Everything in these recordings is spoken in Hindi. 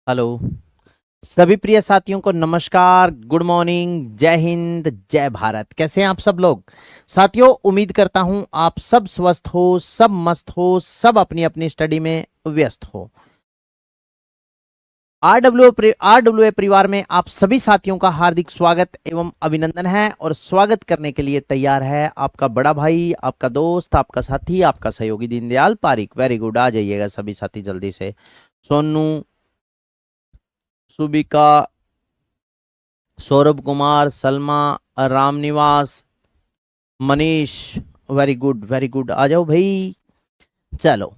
हेलो। सभी प्रिय साथियों को नमस्कार, गुड मॉर्निंग, जय हिंद, जय भारत। कैसे हैं आप सब लोग? साथियों, उम्मीद करता हूं आप सब स्वस्थ हो, सब मस्त हो, सब अपनी अपनी स्टडी में व्यस्त हो। आरडब्ल्यूए परिवार में आप सभी साथियों का हार्दिक स्वागत एवं अभिनंदन है। और स्वागत करने के लिए तैयार है आपका बड़ा भाई, आपका दोस्त, आपका साथी, आपका सहयोगी दीनदयाल पारिक। वेरी गुड, आ जाइएगा सभी साथी जल्दी से। Sonu, Subika, Saurabh Kumar, Salma, Ramniwas, Manish, very good very good, आ जाओ भाई। चलो,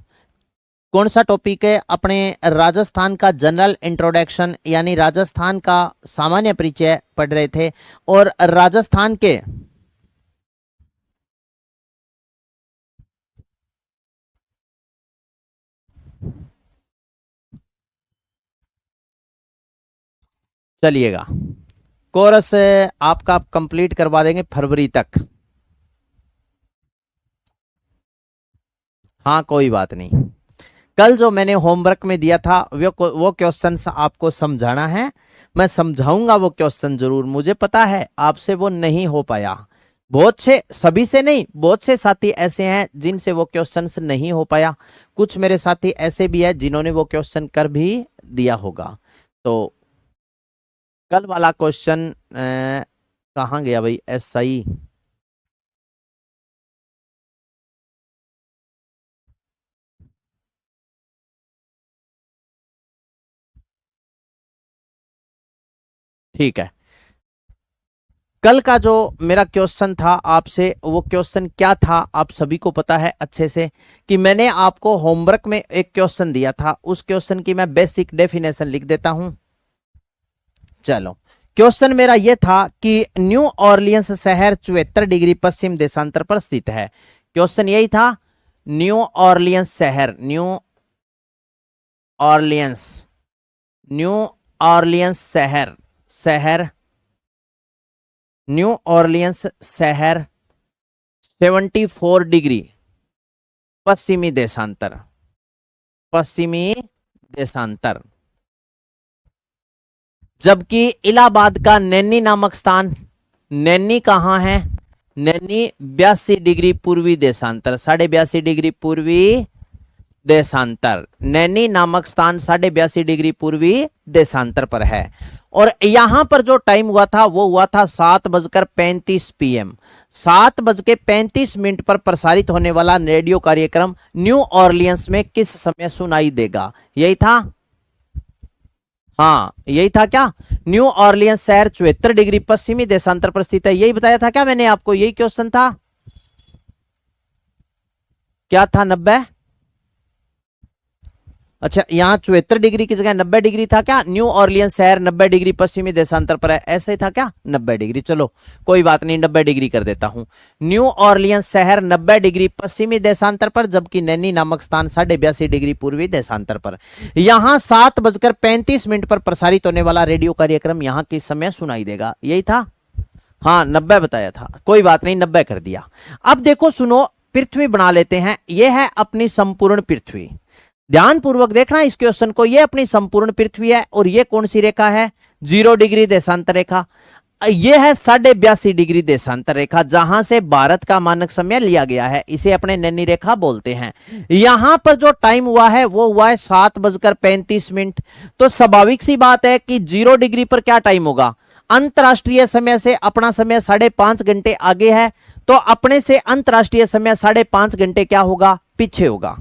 कौन सा टॉपिक है? अपने राजस्थान का जनरल इंट्रोडक्शन यानी राजस्थान का सामान्य परिचय पढ़ रहे थे। और राजस्थान के चलिएगा, कोर्स आपका कंप्लीट करवा देंगे फरवरी तक। हाँ, कोई बात नहीं। कल जो मैंने होमवर्क में दिया था वो क्वेश्चंस आपको समझाना है। मैं समझाऊंगा वो क्वेश्चन जरूर। मुझे पता है आपसे वो नहीं हो पाया। बहुत से, सभी से नहीं, बहुत से साथी ऐसे हैं जिनसे वो क्वेश्चंस नहीं हो पाया। कुछ मेरे साथी ऐसे भी हैं जिन्होंने वो क्वेश्चन कर भी दिया होगा। तो कल वाला क्वेश्चन कहाँ गया भाई? SI ठीक है। कल का जो मेरा क्वेश्चन था आपसे, वो क्वेश्चन क्या था आप सभी को पता है अच्छे से कि मैंने आपको होमवर्क में एक क्वेश्चन दिया था। उस क्वेश्चन की मैं बेसिक डेफिनेशन लिख देता हूं। चलो, क्वेश्चन मेरा यह था कि न्यू ऑरलियंस शहर 74 डिग्री पश्चिम देशांतर पर स्थित है। क्वेश्चन यही था। न्यू ऑरलियंस शहर, ऑरलियंस न्यू ऑरलियंस शहर शहर न्यू ऑरलियंस शहर 74 डिग्री पश्चिमी देशांतर, पश्चिमी देशांतर। जबकि इलाहाबाद का नैनी नामक स्थान, नैनी कहाँ है? नैनी 82 डिग्री पूर्वी देशांतर, 82.5 डिग्री पूर्वी देशांतर। नैनी नामक स्थान 82.5 डिग्री पूर्वी देशांतर पर है। और यहां पर जो टाइम हुआ था वो हुआ था 7:35 PM। 7:35 पर प्रसारित होने वाला रेडियो कार्यक्रम न्यू ऑरलियंस में किस समय सुनाई देगा? यही था। हाँ, यही था क्या? न्यू ऑरलियंस शहर 74 डिग्री पश्चिमी देशांतर पर स्थित है, यही बताया था क्या मैंने आपको? यही क्वेश्चन था। क्या था? 90? अच्छा, यहाँ 74 डिग्री की जगह 90 डिग्री था क्या? न्यू ऑरलियंस शहर 90 डिग्री पश्चिमी देशांतर पर है, ऐसा ही था क्या? 90 डिग्री। चलो कोई बात नहीं, 90 डिग्री कर देता हूं। न्यू ऑरलियंस शहर 90 डिग्री पश्चिमी देशांतर पर, जबकि नैनी नामक स्थान 82.5 डिग्री पूर्वी देशांतर पर। यहाँ 7:35 पर प्रसारित होने वाला रेडियो कार्यक्रम यहाँ किस समय सुनाई देगा? यही था। हाँ, 90 बताया था, कोई बात नहीं, 90 कर दिया। अब देखो सुनो, पृथ्वी बना लेते हैं। यह है अपनी संपूर्ण पृथ्वी। ध्यान पूर्वक देखना इस क्वेश्चन को। यह अपनी संपूर्ण पृथ्वी है और यह कौन सी रेखा है? 0 डिग्री देशांतर रेखा। यह है 82.5 डिग्री देशांतर रेखा, जहां से भारत का मानक समय लिया गया है। इसे अपने नैनी रेखा बोलते हैं। यहां पर जो टाइम हुआ है वो हुआ है 7:35। तो स्वाभाविक सी बात है कि 0 डिग्री पर क्या टाइम होगा? अंतरराष्ट्रीय समय से अपना समय 5.5 घंटे आगे है, तो अपने से अंतरराष्ट्रीय समय 5.5 घंटे क्या होगा? पीछे होगा।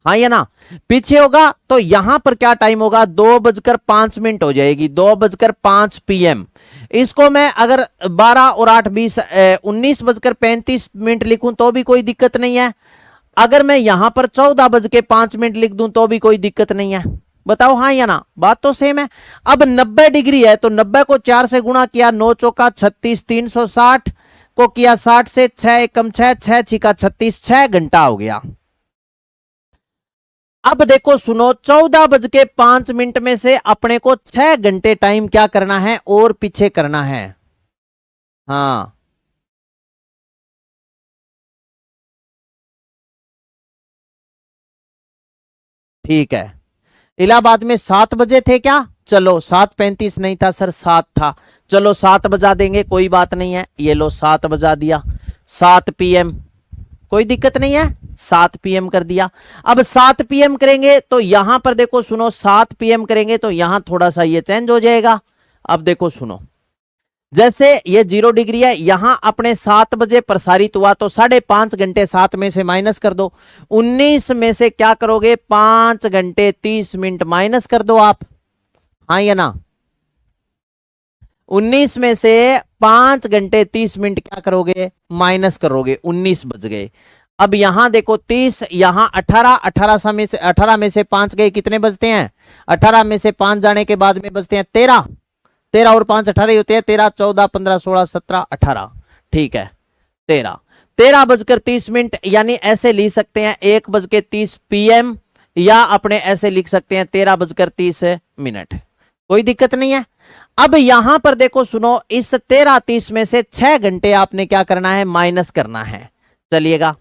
हाँ या ना? पीछे होगा। तो यहां पर क्या टाइम होगा? 2:05 हो जाएगी, 2:05 PM। इसको मैं अगर 12 और 8 20 19:35 लिखूं तो भी कोई दिक्कत नहीं है। अगर मैं यहां पर 14:05 लिख दूं तो भी कोई दिक्कत नहीं है। बताओ हाँ या ना? बात तो सेम है। अब 90 डिग्री है तो 90 को 4 से गुणा किया, 9 चौका 36, 360 को किया 60 से, 6 एकम 6, 6 छिका 36, 6 घंटा हो गया। अब देखो सुनो, 14:05 में से अपने को 6 घंटे टाइम क्या करना है? और पीछे करना है। हाँ, ठीक है। इलाहाबाद में 7 बजे थे क्या? चलो 7:35 नहीं था सर, 7 था। चलो 7 बजा देंगे, कोई बात नहीं है। ये लो 7 बजा दिया, 7 PM, कोई दिक्कत नहीं है, 7 PM कर दिया। अब 7 PM करेंगे तो यहां पर देखो सुनो, 7 PM करेंगे तो यहां थोड़ा सा ये चेंज हो जाएगा। अब देखो सुनो, जैसे ये 0 डिग्री है, यहां अपने 7 बजे प्रसारित हुआ तो 5.5 घंटे 7 में से माइनस कर दो। 19 में से क्या करोगे, 5 घंटे 30 मिनट माइनस कर दो आप, हाँ या ना। 19 में से 5 घंटे 30 मिनट क्या करोगे, माइनस करोगे। 19 बज गए। अब यहां देखो 30, यहां 18, 18 में से 5 गए, कितने बजते हैं, 18 में से 5 जाने के बाद में बजते हैं 13। 13 और 5 18 ही होते हैं, 13 14 15 16 17 18, ठीक है 13 बजकर 30 मिनट, यानी ऐसे लिख सकते हैं 1:30 PM, या अपने ऐसे लिख सकते हैं 13:30 कोई दिक्कत नहीं है। अब यहां पर देखो सुनो, इस 13:30 में से 6 घंटे आपने क्या करना है, माइनस करना है। चलिएगा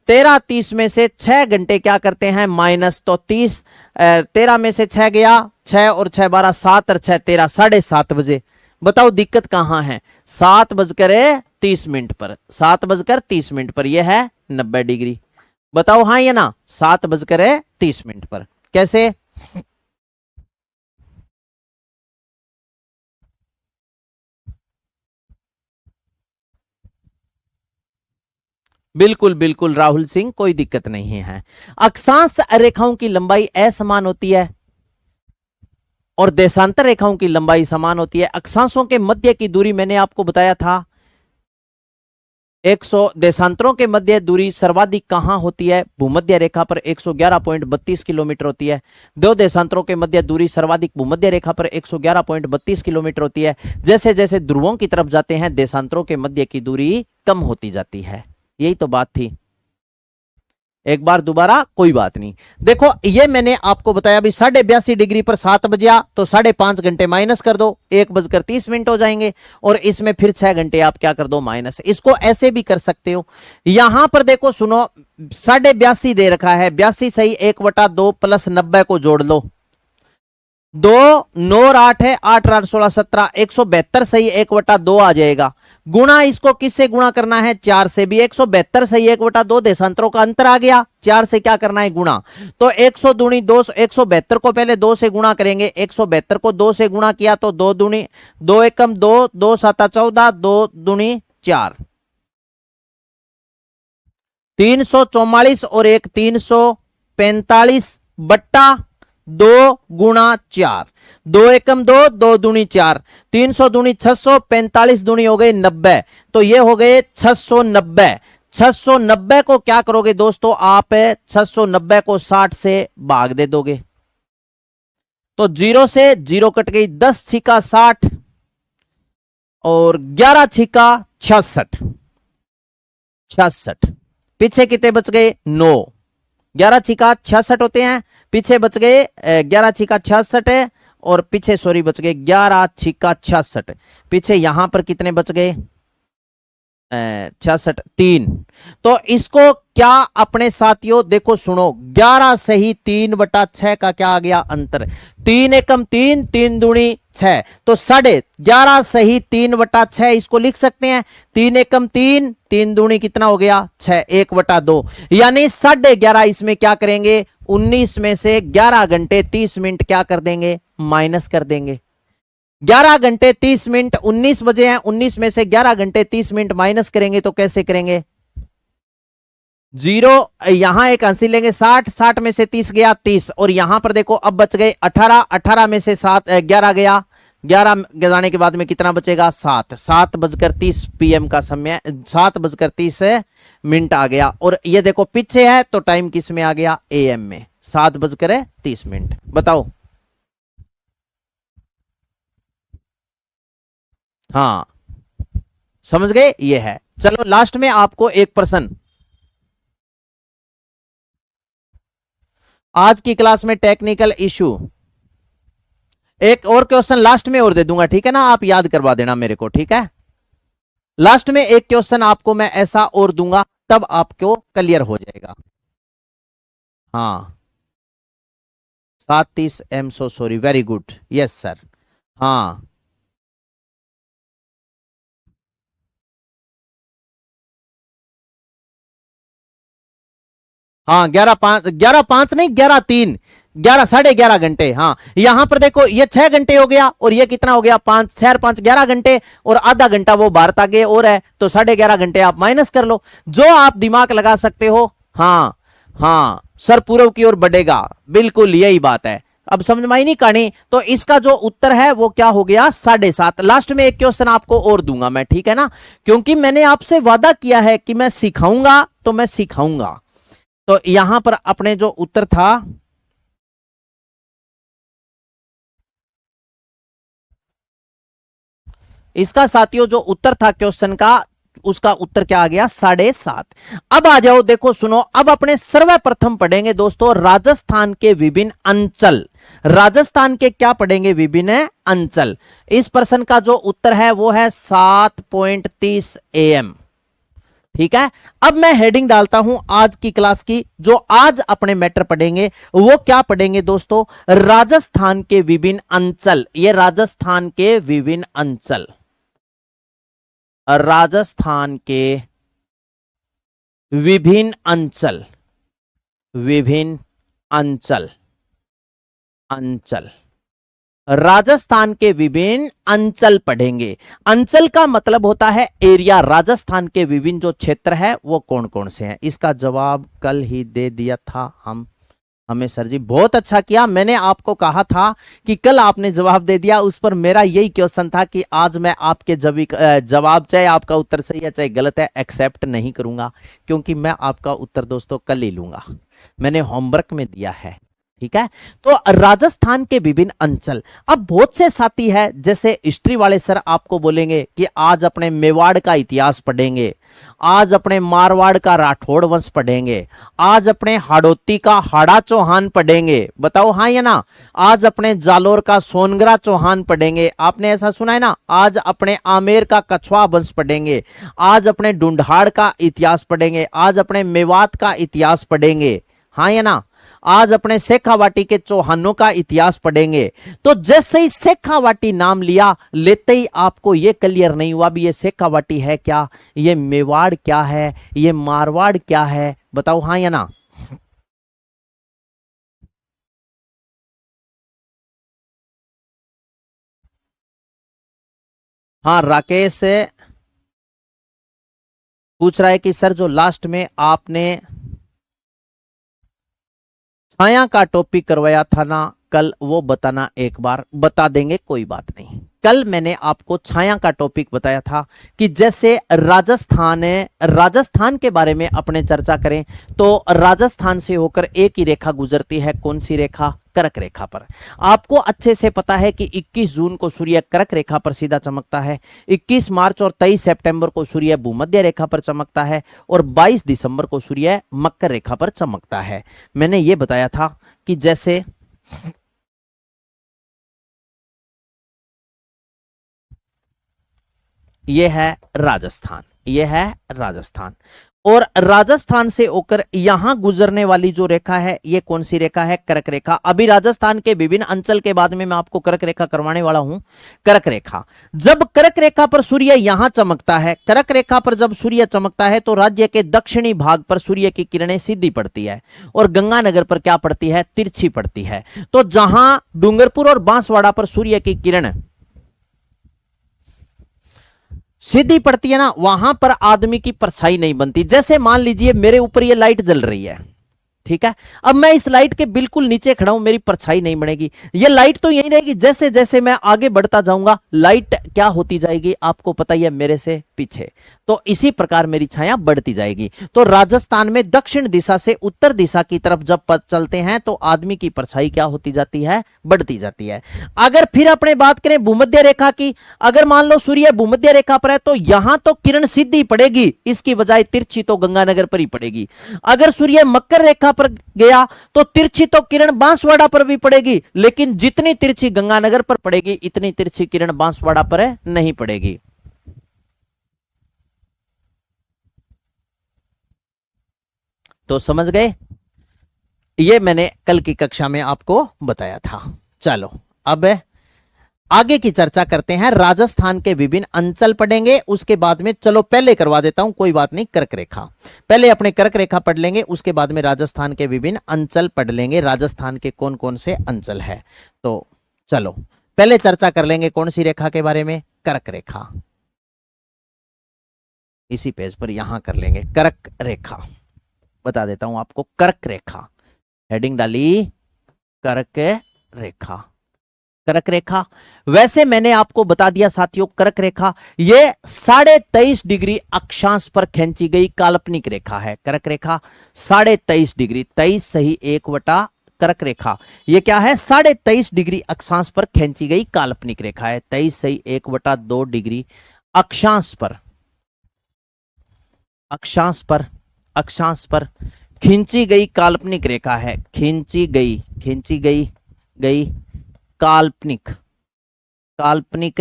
13:30 में से 6 घंटे क्या करते हैं, माइनस। तो 13 में से 6 गया, 6 और 6 12, 7 और 6 13, 7:30 बजे। बताओ दिक्कत कहां है, 7:30 पर, 7:30 पर यह है 90 डिग्री। बताओ हाँ या ना, 7:30 पर। कैसे, बिल्कुल बिल्कुल राहुल सिंह, कोई दिक्कत नहीं है। अक्षांश रेखाओं की लंबाई असमान होती है और देशांतर रेखाओं की लंबाई समान होती है। अक्षांशों के मध्य की दूरी मैंने आपको बताया था 100, देशांतरों के मध्य दूरी सर्वाधिक कहां होती है, भूमध्य रेखा पर 111.32 किलोमीटर होती है। दो देशांतरों के मध्य दूरी सर्वाधिक भूमध्य रेखा पर 111.32 किलोमीटर होती है। जैसे जैसे ध्रुवों की तरफ जाते हैं, देशांतरों के मध्य की दूरी कम होती जाती है। यही तो बात थी। एक बार दोबारा, कोई बात नहीं। देखो ये मैंने आपको बताया भी 82.5 डिग्री पर 7 बजा तो 5.5 घंटे माइनस कर दो, 1:30 हो जाएंगे। और इसमें फिर 6 घंटे आप क्या कर दो, माइनस। इसको ऐसे भी कर सकते हो। यहां पर देखो सुनो, 82.5 दे रखा है, 82 सही 1/2 प्लस 90 को जोड़ लो, 2 9 और 8 है, 8 8 16 17, 172 सही 1/2 आ जाएगा। गुणा इसको किससे गुणा करना है, 4 से भी। 172 सही 1/2, देशांतरों का अंतर आ गया, 4 से क्या करना है, गुणा। तो 100 दूनी 2, 172 को पहले 2 से गुणा करेंगे। 172 को 2 से गुणा किया तो 2 दूनी 2 एकम 2, 2 7 14, 2 दूनी 4, 344 और 1 345 बट्टा 2 गुणा 4, 2 एकम 2, 2 दूनी 4, 300 दूनी 600, 45 दूनी हो गई 90, तो ये हो गए 690। 690 को क्या करोगे दोस्तों आप, 690 को 60 से भाग दे दोगे तो 0 से 0 कट गई, 10 छिका 60 और 11 छिका 66, पीछे कितने बच गए, 9। 11 छिका 66 होते हैं, पीछे बच गए 11 छिका 66 है, और पीछे सॉरी बच गए 11 छिका 66, पीछे यहां पर कितने बच गए, 66 3। तो इसको क्या अपने साथियों देखो सुनो, 11 से ही 3/6 का क्या आ गया, अंतर। 3 एकम 3, 3 दूनी 6, तो 11.5 से ही 3/6 इसको लिख सकते हैं। 3 एकम 3, 3 दूनी कितना हो गया 6, 1/2, यानी 11.5 इसमें क्या करेंगे, 19 में से 11 घंटे 30 मिनट क्या कर देंगे, माइनस कर देंगे। 11 घंटे 30 मिनट, 19 बजे हैं, 19 में से 11 घंटे 30 मिनट माइनस करेंगे तो कैसे करेंगे, 0 यहां एक अंशी लेंगे, 60, 60 में से 30 गया 30, और यहां पर देखो अब बच गए 18, 18 में से 11 गया, 11 जाने के बाद में कितना बचेगा, 7, 7:30 PM का समय, 7:30 आ गया। और ये देखो पीछे है तो टाइम किस में आ गया, AM में, 7:30। बताओ हाँ, समझ गए, ये है। चलो लास्ट में आपको एक प्रश्न, आज की क्लास में टेक्निकल इशू, एक और क्वेश्चन लास्ट में और दे दूंगा, ठीक है ना, आप याद करवा देना मेरे को, ठीक है। लास्ट में एक क्वेश्चन आपको मैं ऐसा और दूंगा, तब आपको क्लियर हो जाएगा। हाँ 7:30 AM, so sorry, very good, yes sir. हाँ हाँ, 11:05, 11:05 नहीं, 11:03, 11, 11:30 घंटे। हाँ, यहां पर देखो ये 6 घंटे हो गया और ये कितना हो गया, 5, 4, 5, 11 घंटे, और आधा घंटा वो भारत आगे और है, तो 11:30 घंटे आप माइनस कर लो, जो आप दिमाग लगा सकते हो। हाँ हाँ सर, पूर्व की ओर बढ़ेगा, बिल्कुल यही बात है। अब समझ में आई नहीं कहानी? तो इसका जो उत्तर है वो क्या हो गया, 7:30। लास्ट में एक क्वेश्चन आपको और दूंगा मैं, ठीक है ना, क्योंकि मैंने आपसे वादा किया है कि मैं सिखाऊंगा तो मैं सिखाऊंगा। तो यहां पर अपने जो उत्तर था, इसका साथियों जो उत्तर था क्वेश्चन का, उसका उत्तर क्या आ गया, 7:30। अब आ जाओ, देखो सुनो, अब अपने सर्वप्रथम पढ़ेंगे दोस्तों राजस्थान के विभिन्न अंचल। राजस्थान के क्या पढ़ेंगे, विभिन्न अंचल। इस प्रश्न का जो उत्तर है वो है 7:30 AM। ठीक है, अब मैं हेडिंग डालता हूं आज की क्लास की, जो आज अपने मैटर पढ़ेंगे वो क्या पढ़ेंगे दोस्तों, राजस्थान के विभिन्न अंचल। ये राजस्थान के विभिन्न अंचल, राजस्थान के विभिन्न अंचल, विभिन्न अंचल, अंचल, राजस्थान के विभिन्न अंचल पढ़ेंगे। अंचल का मतलब होता है एरिया। राजस्थान के विभिन्न जो क्षेत्र है वो कौन कौन से हैं, इसका जवाब कल ही दे दिया था हमें सर जी, बहुत अच्छा किया। मैंने आपको कहा था कि कल आपने जवाब दे दिया, उस पर मेरा यही क्वेश्चन था कि आज मैं आपके जवाब, चाहे आपका उत्तर सही है चाहे गलत है, एक्सेप्ट नहीं करूंगा, क्योंकि मैं आपका उत्तर दोस्तों कल ही लूंगा, मैंने होमवर्क में दिया है। ठीक है, तो राजस्थान के विभिन्न अंचल। अब बहुत से साथी है, जैसे हिस्ट्री वाले सर आपको बोलेंगे कि आज अपने मेवाड़ का इतिहास पढ़ेंगे, आज अपने मारवाड़ का राठौड़ वंश पढ़ेंगे, आज अपने हाड़ौती का हाड़ा चौहान पढ़ेंगे, बताओ हाँ या ना। आज अपने जालोर का सोनगरा चौहान पढ़ेंगे, आपने ऐसा सुना है ना। आज अपने आमेर का कछवा वंश पढ़ेंगे, आज अपने ढूंढाड़ का इतिहास पढ़ेंगे, आज अपने मेवात का इतिहास पढ़ेंगे, हाँ या ना। आज अपने शेखावाटी के चौहानों का इतिहास पढ़ेंगे। तो जैसे ही शेखावाटी नाम लिया, लेते ही आपको यह क्लियर नहीं हुआ भी ये शेखावाटी है क्या, ये मेवाड़ क्या है, ये मारवाड़ क्या है, बताओ हाँ या ना। हाँ, राकेश पूछ रहा है कि सर जो लास्ट में आपने छाया का टॉपिक करवाया था ना कल, वो बताना एक बार। बता देंगे, कोई बात नहीं। कल मैंने आपको छाया का टॉपिक बताया था कि जैसे राजस्थान के बारे में अपने चर्चा करें तो राजस्थान से होकर एक ही रेखा गुजरती है, कौन सी रेखा, कर्क रेखा पर। आपको अच्छे से पता है कि 21 जून को सूर्य कर्क रेखा पर सीधा चमकता है, 21 मार्च और 23 सितंबर को सूर्य भूमध्य रेखा पर चमकता है, और 22 दिसंबर को सूर्य मकर रेखा पर चमकता है। मैंने ये बताया था कि जैसे ये है राजस्थान, ये है राजस्थान, और राजस्थान से होकर यहां गुजरने वाली जो रेखा है ये कौन सी रेखा है, कर्क रेखा। अभी राजस्थान के विभिन्न अंचल के बाद में मैं आपको कर्क रेखा करवाने वाला हूं। कर्क रेखा, जब कर्क रेखा पर सूर्य यहां चमकता है, कर्क रेखा पर जब सूर्य चमकता है तो राज्य के दक्षिणी भाग पर सूर्य की किरणें सीधी पड़ती है, और गंगानगर पर क्या पड़ती है, तिरछी पड़ती है। तो जहां डूंगरपुर और बांसवाड़ा पर सूर्य की किरण सीधी पड़ती है ना, वहां पर आदमी की परछाई नहीं बनती। जैसे मान लीजिए मेरे ऊपर ये लाइट जल रही है, ठीक है, अब मैं इस लाइट के बिल्कुल नीचे खड़ा हूं, मेरी परछाई नहीं बनेगी, ये लाइट तो यही रहेगी। जैसे जैसे मैं आगे बढ़ता जाऊंगा लाइट क्या होती जाएगी, आपको पता ही है, मेरे से पीछे। तो इसी प्रकार मेरी छाया बढ़ती जाएगी। तो राजस्थान में दक्षिण दिशा से उत्तर दिशा की तरफ जब पथ चलते हैं तो आदमी की परछाई क्या होती जाती है, बढ़ती जाती है। अगर फिर अपने बात करें भूमध्य रेखा की, अगर मान लो सूर्य भूमध्य रेखा पर है तो यहां तो किरण सीधी पड़ेगी, इसकी बजाय तिरछी तो गंगानगर पर ही पड़ेगी। अगर सूर्य मकर रेखा पर गया तो तिरछी तो किरण बांसवाड़ा पर भी पड़ेगी, लेकिन जितनी तिरछी गंगानगर पर पड़ेगी इतनी तिरछी किरण बांसवाड़ा पर नहीं पड़ेगी। तो समझ गए। ये मैंने कल की कक्षा में आपको बताया था। चलो अब आगे की चर्चा करते हैं। राजस्थान के विभिन्न अंचल पढ़ेंगे, उसके बाद में चलो पहले करवा देता हूं, कोई बात नहीं, कर्क रेखा पहले अपने कर्क रेखा पढ़ लेंगे, उसके बाद में राजस्थान के विभिन्न अंचल पढ़ लेंगे, राजस्थान के कौन कौन से अंचल है। तो चलो पहले चर्चा कर लेंगे कौन सी रेखा के बारे में, कर्क रेखा। इसी पेज पर यहां कर लेंगे कर्क रेखा, बता देता हूं आपको, कर्क रेखा हेडिंग डाली, कर्क रेखा। कर्क रेखा, वैसे मैंने आपको बता दिया साथियों, कर्क रेखा ये 23.5 डिग्री अक्षांश पर खींची गई काल्पनिक रेखा है। कर्क रेखा 23.5 डिग्री, 23 सही 1/, कर्क रेखा ये क्या है, 23.5 डिग्री अक्षांश पर खींची गई काल्पनिक रेखा है। 23 सही 1/2 डिग्री अक्षांश पर, अक्षांश पर, अक्षांश पर खींची गई काल्पनिक रेखा है। खींची गई, खींची गई काल्पनिक, काल्पनिक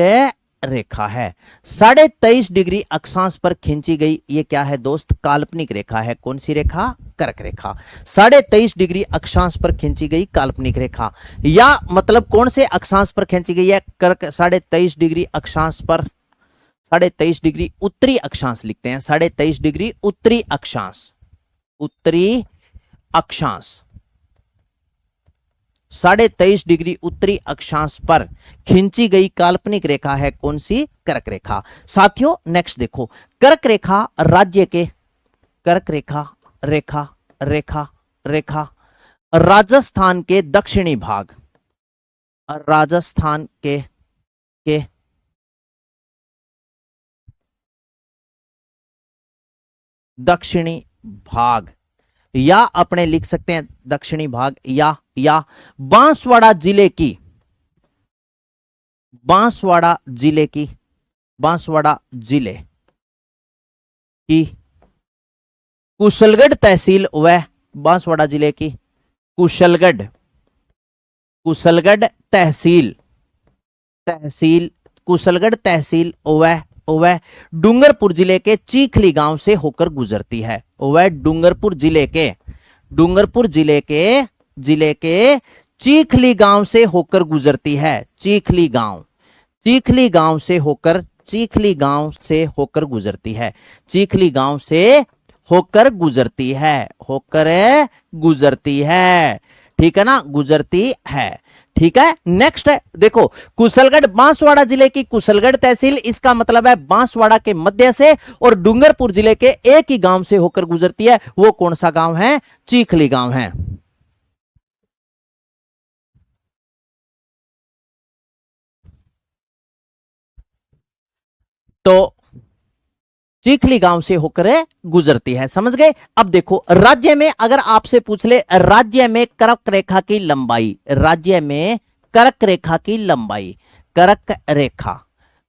रेखा है। 23.5 डिग्री अक्षांश पर खींची गई ये क्या है दोस्त, काल्पनिक रेखा है। कौन सी रेखा, कर्क रेखा। 23.5 डिग्री अक्षांश पर खींची गई काल्पनिक रेखा, या मतलब कौन से अक्षांश पर खींची गई है, कर्क 23.5 डिग्री अक्षांश पर, 23.5 डिग्री उत्तरी अक्षांश लिखते हैं, 23.5 डिग्री उत्तरी अक्षांश, उत्तरी अक्षांश, 23.5 डिग्री उत्तरी अक्षांश पर खींची गई काल्पनिक रेखा है कौन सी, कर्क रेखा। साथियों नेक्स्ट देखो, कर्क रेखा राज्य के, कर्क रेखा रेखा रेखा रेखा राजस्थान के दक्षिणी भाग, राजस्थान के दक्षिणी भाग, या अपने लिख सकते हैं दक्षिणी भाग, या बांसवाड़ा जिले की, बांसवाड़ा जिले की, बांसवाड़ा जिले की कुशलगढ़ तहसील व बांसवाड़ा जिले की कुशलगढ़, कुशलगढ़ तहसील, तहसील कुशलगढ़ तहसील वह डूंगरपुर जिले के चीखली गांव से होकर गुजरती है। वह डूंगरपुर जिले के, डूंगरपुर जिले के चीखली गांव से होकर गुजरती है। चीखली गांव, चीखली गांव से होकर, चीखली गांव से होकर गुजरती है, चीखली गांव से होकर गुजरती है, होकर गुजरती है, ठीक है ना, गुजरती है, ठीक है। नेक्स्ट है देखो, कुशलगढ़ बांसवाड़ा जिले की कुशलगढ़ तहसील, इसका मतलब है बांसवाड़ा के मध्य से और डूंगरपुर जिले के एक ही गांव से होकर गुजरती है। वो कौन सा गांव है, चीखली गांव है। तो चीखली गांव से होकर गुजरती है, समझ गए। अब देखो राज्य में अगर आपसे पूछ ले, राज्य में कर्क रेखा की लंबाई, राज्य में कर्क रेखा की लंबाई, कर्क रेखा,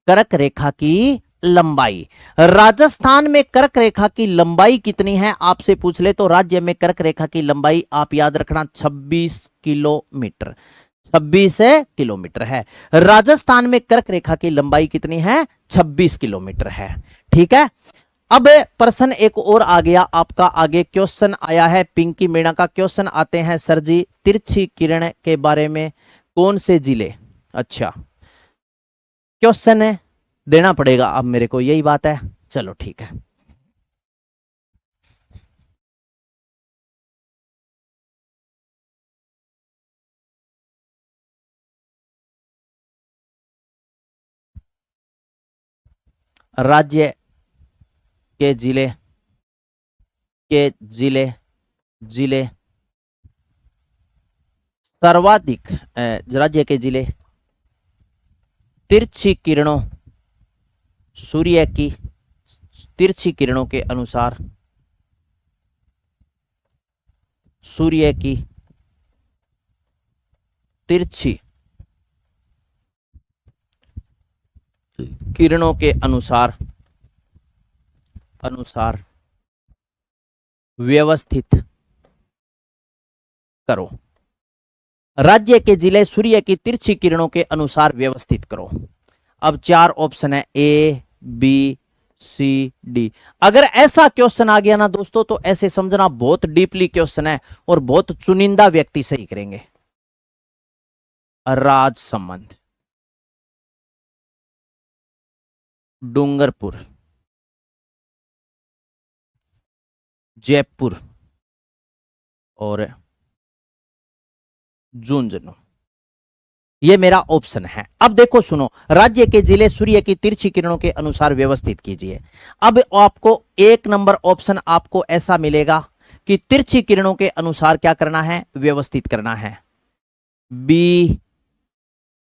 कर्क रेखा की लंबाई, राजस्थान में कर्क रेखा की लंबाई कितनी है आपसे पूछ ले तो राज्य में कर्क रेखा की लंबाई आप याद रखना 26 किलोमीटर, 26 किलोमीटर है। राजस्थान में कर्क रेखा की लंबाई कितनी है, 26 किलोमीटर है, ठीक है। अब प्रश्न एक और आ गया आपका, आगे क्वेश्चन आया है पिंकी मीणा का क्वेश्चन आते हैं, सर जी तिरछी किरण के बारे में कौन से जिले, अच्छा क्वेश्चन देना पड़ेगा अब मेरे को, यही बात है, चलो ठीक है। राज्य के जिले, के जिले, जिले सर्वाधिक, राज्य के जिले तिरछी किरणों, सूर्य की तिरछी किरणों के अनुसार, सूर्य की तिरछी किरणों के अनुसार, अनुसार व्यवस्थित करो। राज्य के जिले सूर्य की तिरछी किरणों के अनुसार व्यवस्थित करो। अब 4 ऑप्शन है, ए बी सी डी। अगर ऐसा क्वेश्चन आ गया ना दोस्तों तो ऐसे समझना बहुत डीपली क्वेश्चन है और बहुत चुनिंदा व्यक्ति सही करेंगे। राजसमंद, डूंगरपुर, जयपुर और झुंझुनू, ये मेरा ऑप्शन है। अब देखो सुनो, राज्य के जिले सूर्य की तिरछी किरणों के अनुसार व्यवस्थित कीजिए। अब आपको एक नंबर ऑप्शन आपको ऐसा मिलेगा कि तिरछी किरणों के अनुसार क्या करना है, व्यवस्थित करना है। बी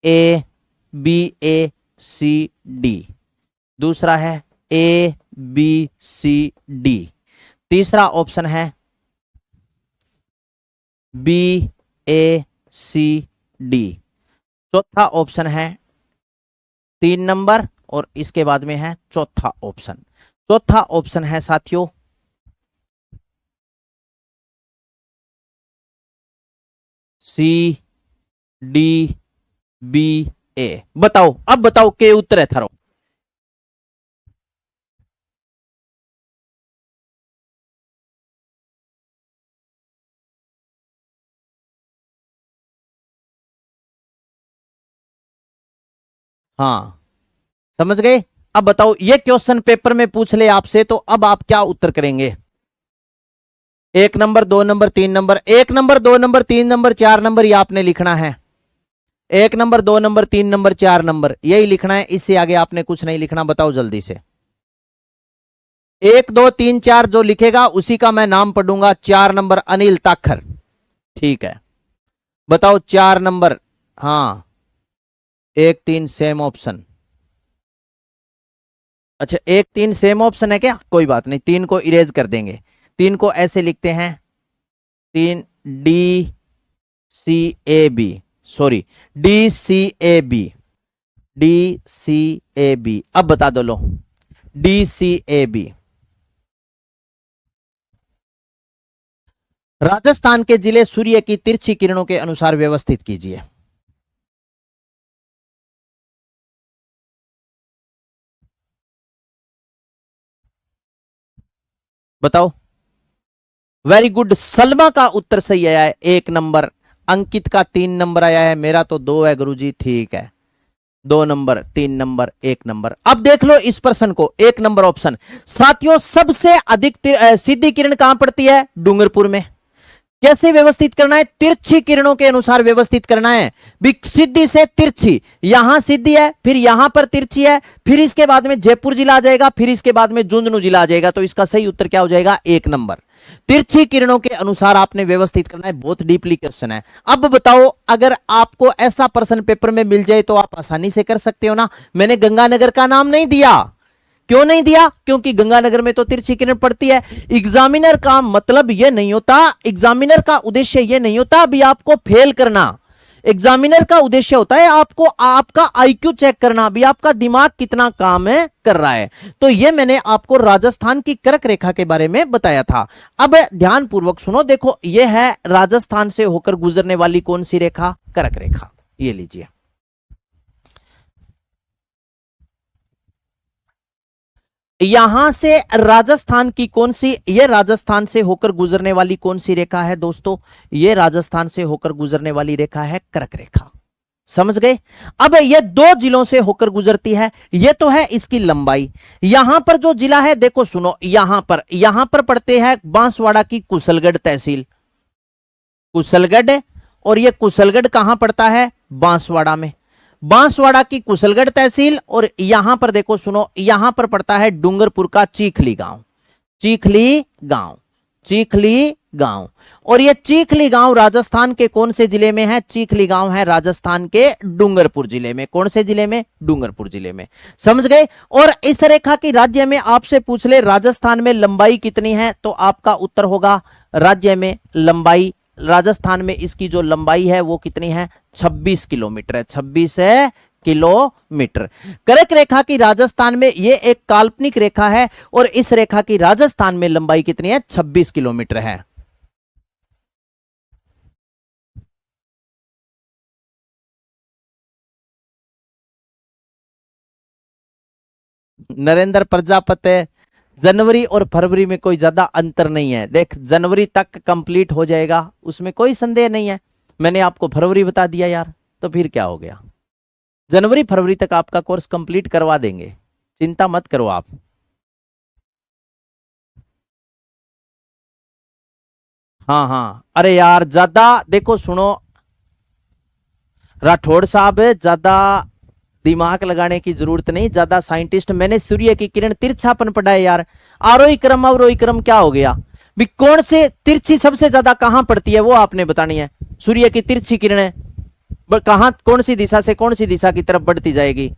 ए, बी ए सी डी। दूसरा है ए बी सी डी। तीसरा ऑप्शन है बी ए सी डी। चौथा ऑप्शन है 3 नंबर और इसके बाद में है चौथा ऑप्शन। चौथा ऑप्शन है साथियों सी डी बी ए। बताओ, अब बताओ के उत्तर है थारो। हाँ, समझ गए। अब बताओ, ये क्वेश्चन पेपर में पूछ ले आपसे तो अब आप क्या उत्तर करेंगे? 1 number, 2 number, 3 number, 1 number, 2 number, 3 number, 4 number, ये आपने लिखना है। 1 नंबर, 2 नंबर, 3 नंबर, 4 नंबर, यही लिखना है। इससे आगे आपने कुछ नहीं लिखना। बताओ जल्दी से। 1 2 3 4 जो लिखेगा उसी का मैं नाम पढ़ूंगा। 4 नंबर अनिल ताखर। ठीक है, बताओ 4 नंबर। हाँ, 1 3 सेम ऑप्शन। अच्छा, 1 3 सेम ऑप्शन है क्या? कोई बात नहीं, 3 को इरेज कर देंगे। 3 को ऐसे लिखते हैं 3 D C A B, sorry D C A B, D C A B. अब बता दो लो, D C A B. Rajasthan के जिले सूर्य की तिरछी किरणों के अनुसार व्यवस्थित कीजिए। बताओ। वेरी गुड, सलमा का उत्तर सही आया है, 1 नंबर। अंकित का 3 नंबर आया है, मेरा तो 2 है गुरुजी। ठीक है, 2 नंबर, 3 नंबर, 1 नंबर। अब देख लो इस प्रश्न को, 1 नंबर ऑप्शन। साथियों, सबसे अधिक सीधी किरण कहां पड़ती है? डूंगरपुर में। कैसे व्यवस्थित करना है? तिरछी किरणों के अनुसार व्यवस्थित करना है। सीधी से तिरछी, यहां सीधी है, फिर यहां पर तिरछी है, फिर इसके बाद में जयपुर जिला आ जाएगा, फिर इसके बाद में झुंझुनू जिला आ जाएगा। तो इसका सही उत्तर क्या हो जाएगा? 1 नंबर। तिरछी किरणों के अनुसार आपने व्यवस्थित करना है। बहुत डीपली क्वेश्चन है। अब बताओ, अगर आपको ऐसा प्रश्न पेपर में मिल जाए तो आप आसानी से कर सकते हो ना। मैंने गंगानगर का नाम नहीं दिया। क्यों नहीं दिया? क्योंकि गंगानगर में तो तिरछी किरण पड़ती है। एग्जामिनर का मतलब यह नहीं होता, एग्जामिनर का उद्देश्य यह नहीं होता अभी आपको फेल करना। एग्जामिनर का उद्देश्य होता है आपको आपका आईक्यू चेक करना, भी आपका दिमाग कितना काम है कर रहा है। तो यह मैंने आपको राजस्थान की कर्क रेखा के बारे में बताया था। अब ध्यान पूर्वक सुनो। देखो, यह है राजस्थान से होकर गुजरने वाली कौन सी रेखा? कर्क रेखा। ये लीजिए, यहां से राजस्थान की कौन सी, ये राजस्थान से होकर गुजरने वाली कौन सी रेखा है दोस्तों? ये राजस्थान से होकर गुजरने वाली रेखा है कर्क रेखा। समझ गए? अब ये 2 जिलों से होकर गुजरती है। ये तो है इसकी लंबाई। यहां पर जो जिला है, देखो सुनो, यहां पर पड़ते हैं बांसवाड़ा की कुशलगढ़ तहसील। कुशलगढ़, और ये कुशलगढ़ कहां पड़ता है? बांसवाड़ा में। बांसवाड़ा की कुशलगढ़ तहसील, और यहां पर देखो सुनो, यहां पर पड़ता है डूंगरपुर का चीखली गांव। चीखली गांव, चीखली गांव। और ये चीखली गांव राजस्थान के कौन से जिले में है? चीखली गांव है राजस्थान के डूंगरपुर जिले में। कौन से जिले में? डूंगरपुर जिले में। समझ गए? और इस रेखा की राज्य में आपसे पूछ ले राजस्थान में लंबाई कितनी है, तो आपका उत्तर होगा राज्य में लंबाई, राजस्थान में इसकी जो लंबाई है वो कितनी है? 26 किलोमीटर है। 26 किलोमीटर। कर्क रेखा की राजस्थान में ये एक काल्पनिक रेखा है और इस रेखा की राजस्थान में लंबाई कितनी है? 26 किलोमीटर है। नरेंद्र प्रजापति, जनवरी और फरवरी में कोई ज्यादा अंतर नहीं है। देख, जनवरी तक कंप्लीट हो जाएगा, उसमें कोई संदेह नहीं है। मैंने आपको फरवरी बता दिया यार, तो फिर क्या हो गया, जनवरी फरवरी तक आपका कोर्स कंप्लीट करवा देंगे, चिंता मत करो आप। हाँ हाँ, अरे यार ज्यादा देखो सुनो राठौड़ साहब, ज्यादा दिमाग लगाने की जरूरत नहीं, ज्यादा साइंटिस्ट। मैंने सूर्य की किरण तिरछापन पढ़ा है यार, आरोही क्रम अवरोही क्रम क्या हो गया भी, कौन से तिरछी सबसे ज्यादा कहां पड़ती है वो आपने बतानी है। सूर्य की तिरछी किरणें कहां, कौन सी दिशा से कौन सी दिशा की तरफ बढ़ती जाएगी,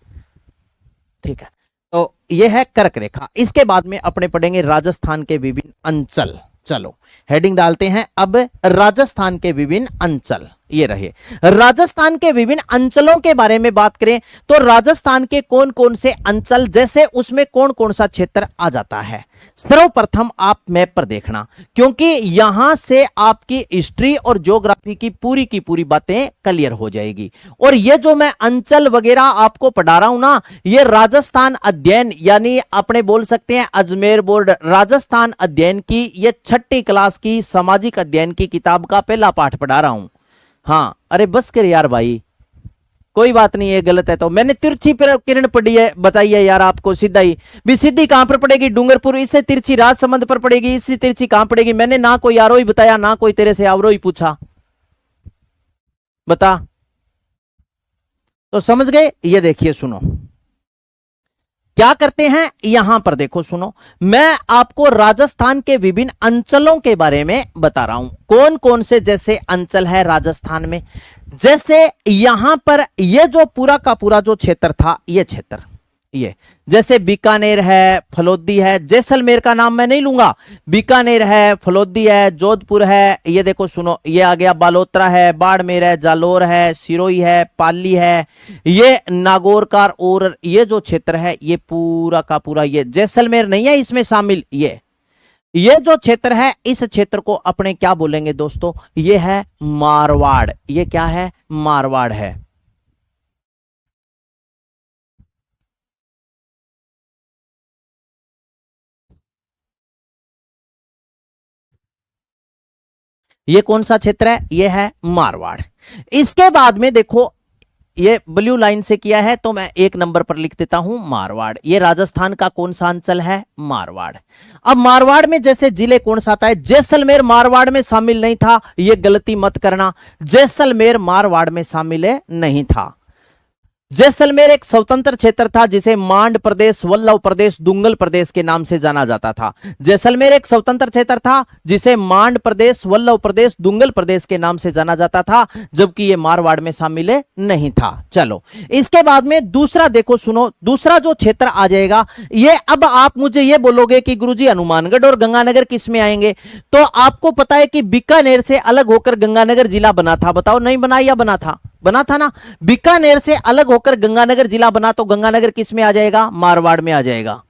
ठीक है। तो यह है कर्क रेखा। इसके बाद में अपने पढ़ेंगे राजस्थान के विभिन्न अंचल। चलो हेडिंग डालते हैं अब, राजस्थान के विभिन्न अंचल। ये रहे राजस्थान के विभिन्न अंचलों के बारे में बात करें तो राजस्थान के कौन कौन से अंचल, जैसे उसमें कौन कौन सा क्षेत्र आ जाता है। सर्वप्रथम आप मैप पर देखना, क्योंकि यहां से आपकी हिस्ट्री और ज्योग्राफी की पूरी बातें क्लियर हो जाएगी। और ये जो मैं अंचल वगैरह आपको पढ़ा रहा हूं ना, ये राजस्थान अध्ययन यानी अपने बोल सकते हैं अजमेर बोर्ड राजस्थान अध्ययन की ये 6ठी क्लास की सामाजिक अध्ययन की किताब का पहला पाठ पढ़ा रहा हूं। हाँ, अरे बस कर यार भाई, कोई बात नहीं, ये गलत है तो मैंने तिरछी किरण पढ़ी है, बताई है यार आपको। सीधा ही भी, सीधी कहां पर पड़ेगी, डूंगरपुर। इससे तिरछी राजसमंद पर पड़ेगी, इससे तिरछी कहां पड़ेगी। मैंने ना कोई आरोही बताया, ना कोई तेरे से अवरोही पूछा, बता। तो समझ गए। ये देखिए सुनो क्या करते हैं, यहां पर देखो सुनो, मैं आपको राजस्थान के विभिन्न अंचलों के बारे में बता रहा हूं, कौन कौन से जैसे अंचल है राजस्थान में। जैसे यहां पर ये जो पूरा का पूरा जो क्षेत्र था, ये क्षेत्र, ये जैसे बीकानेर है, फलोदी है, जैसलमेर का नाम मैं नहीं लूंगा, बीकानेर है, फलोदी है, जोधपुर है, ये देखो सुनो, ये आ गया बालोतरा है, बाड़मेर है, जालोर है, सिरोही है, पाली है, ये नागौर का, और ये जो क्षेत्र है ये पूरा का पूरा, ये जैसलमेर नहीं है इसमें शामिल। ये जो क्षेत्र है, इस क्षेत्र को अपने क्या बोलेंगे दोस्तों, ये है मारवाड़। ये क्या है, मारवाड़ है। ये कौन सा क्षेत्र है, ये है मारवाड़। इसके बाद में देखो, ये ब्लू लाइन से किया है तो मैं 1 नंबर पर लिख देता हूं मारवाड़। ये राजस्थान का कौन सा अंचल है, मारवाड़। अब मारवाड़ में जैसे जिले कौन सा आता है, जैसलमेर मारवाड़ में शामिल नहीं था, ये गलती मत करना, जैसलमेर मारवाड़ में शामिल नहीं था। जैसलमेर एक स्वतंत्र क्षेत्र था जिसे मांड प्रदेश, वल्लभ प्रदेश, दुंगल प्रदेश के नाम से जाना जाता था। जैसलमेर एक स्वतंत्र क्षेत्र था जिसे मांड प्रदेश, वल्लभ प्रदेश, दुंगल प्रदेश के नाम से जाना जाता था, जबकि ये मारवाड़ में शामिल नहीं था। चलो इसके बाद में दूसरा देखो सुनो, दूसरा जो क्षेत्र आ जाएगा, ये अब आप मुझे ये बोलोगे कि गुरुजी हनुमानगढ़ और गंगानगर किस में आएंगे, तो आपको पता है कि बीकानेर से अलग होकर गंगानगर जिला बना था। बताओ नहीं बना या बना था, बना था ना। बीकानेर से अलग होकर गंगानगर जिला बना, तो गंगानगर किस में आ जाएगा, मारवाड़ में आ जाएगा।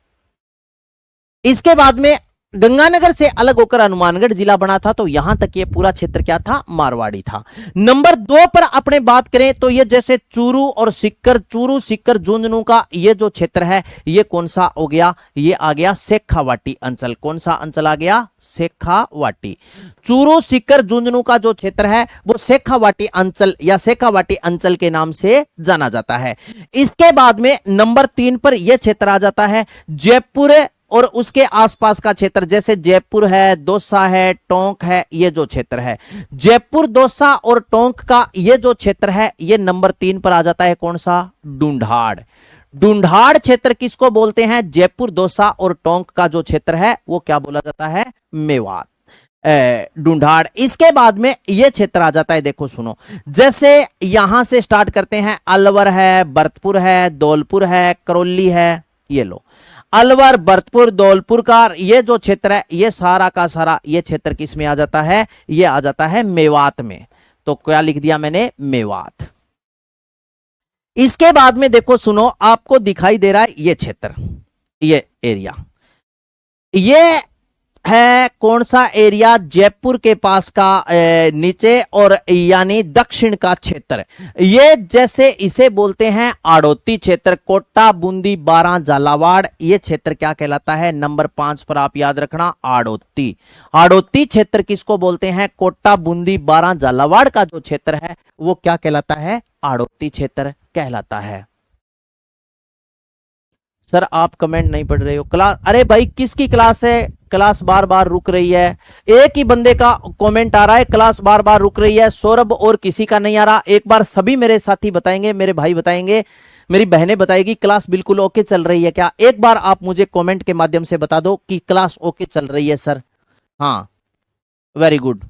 इसके बाद में गंगानगर से अलग होकर हनुमानगढ़ जिला बना था, तो यहां तक ये पूरा क्षेत्र क्या था, मारवाड़ी था। नंबर 2 पर अपने बात करें तो ये जैसे चूरू और सिक्कर, चूरू सिक्कर झुंझुनू का ये जो क्षेत्र है, ये कौन सा हो गया, ये आ गया शेखावाटी अंचल। कौन सा अंचल आ गया, शेखावाटी। चूरू सिक्कर झुंझुनू का जो क्षेत्र है वो शेखावाटी अंचल या शेखावाटी अंचल के नाम से जाना जाता है। इसके बाद में नंबर 3 पर यह क्षेत्र आ जाता है जयपुर और उसके आसपास का क्षेत्र, जैसे जयपुर है, दौसा है, टोंक है, ये जो क्षेत्र है जयपुर, दौसा और टोंक का ये जो क्षेत्र है, ये नंबर 3 पर आ जाता है। कौन सा, ढूंढाड़। ढूंढाड़ क्षेत्र किसको बोलते हैं, जयपुर, दौसा और टोंक का जो क्षेत्र है वो क्या बोला जाता है, मेवात, ढूंढाड़। इसके बाद में ये क्षेत्र आ जाता है, देखो सुनो, जैसे यहां से स्टार्ट करते हैं, अलवर है, भरतपुर है, धौलपुर है, करौली है, ये लो अलवर, भरतपुर, धौलपुर का ये जो क्षेत्र है, ये सारा का सारा ये क्षेत्र किस में आ जाता है, ये आ जाता है मेवात में। तो क्या लिख दिया मैंने, मेवात। इसके बाद में देखो सुनो, आपको दिखाई दे रहा है ये क्षेत्र, ये एरिया, ये है कौन सा एरिया जयपुर के पास का नीचे और यानी दक्षिण का क्षेत्र, ये जैसे इसे बोलते हैं आड़ोती क्षेत्र। कोटा, बूंदी, बारां, झालावाड़, ये क्षेत्र क्या कहलाता है? नंबर 5 पर आप याद रखना आड़ोती। आड़ोती क्षेत्र किसको बोलते हैं? कोटा, बूंदी, बारां, झालावाड़ का जो क्षेत्र है वो क्या कहलाता है? आड़ोती क्षेत्र कहलाता है। सर आप कमेंट नहीं पढ़ रहे हो। क्लास, अरे भाई किसकी क्लास है? क्लास बार बार रुक रही है। एक ही बंदे का कमेंट आ रहा है क्लास बार बार रुक रही है, सौरभ, और किसी का नहीं आ रहा। एक बार सभी मेरे साथी बताएंगे, मेरे भाई बताएंगे, मेरी बहनें बताएगी क्लास बिल्कुल ओके चल रही है क्या? एक बार आप मुझे कमेंट के माध्यम से बता दो कि क्लास ओके चल रही है सर। हाँ, वेरी गुड।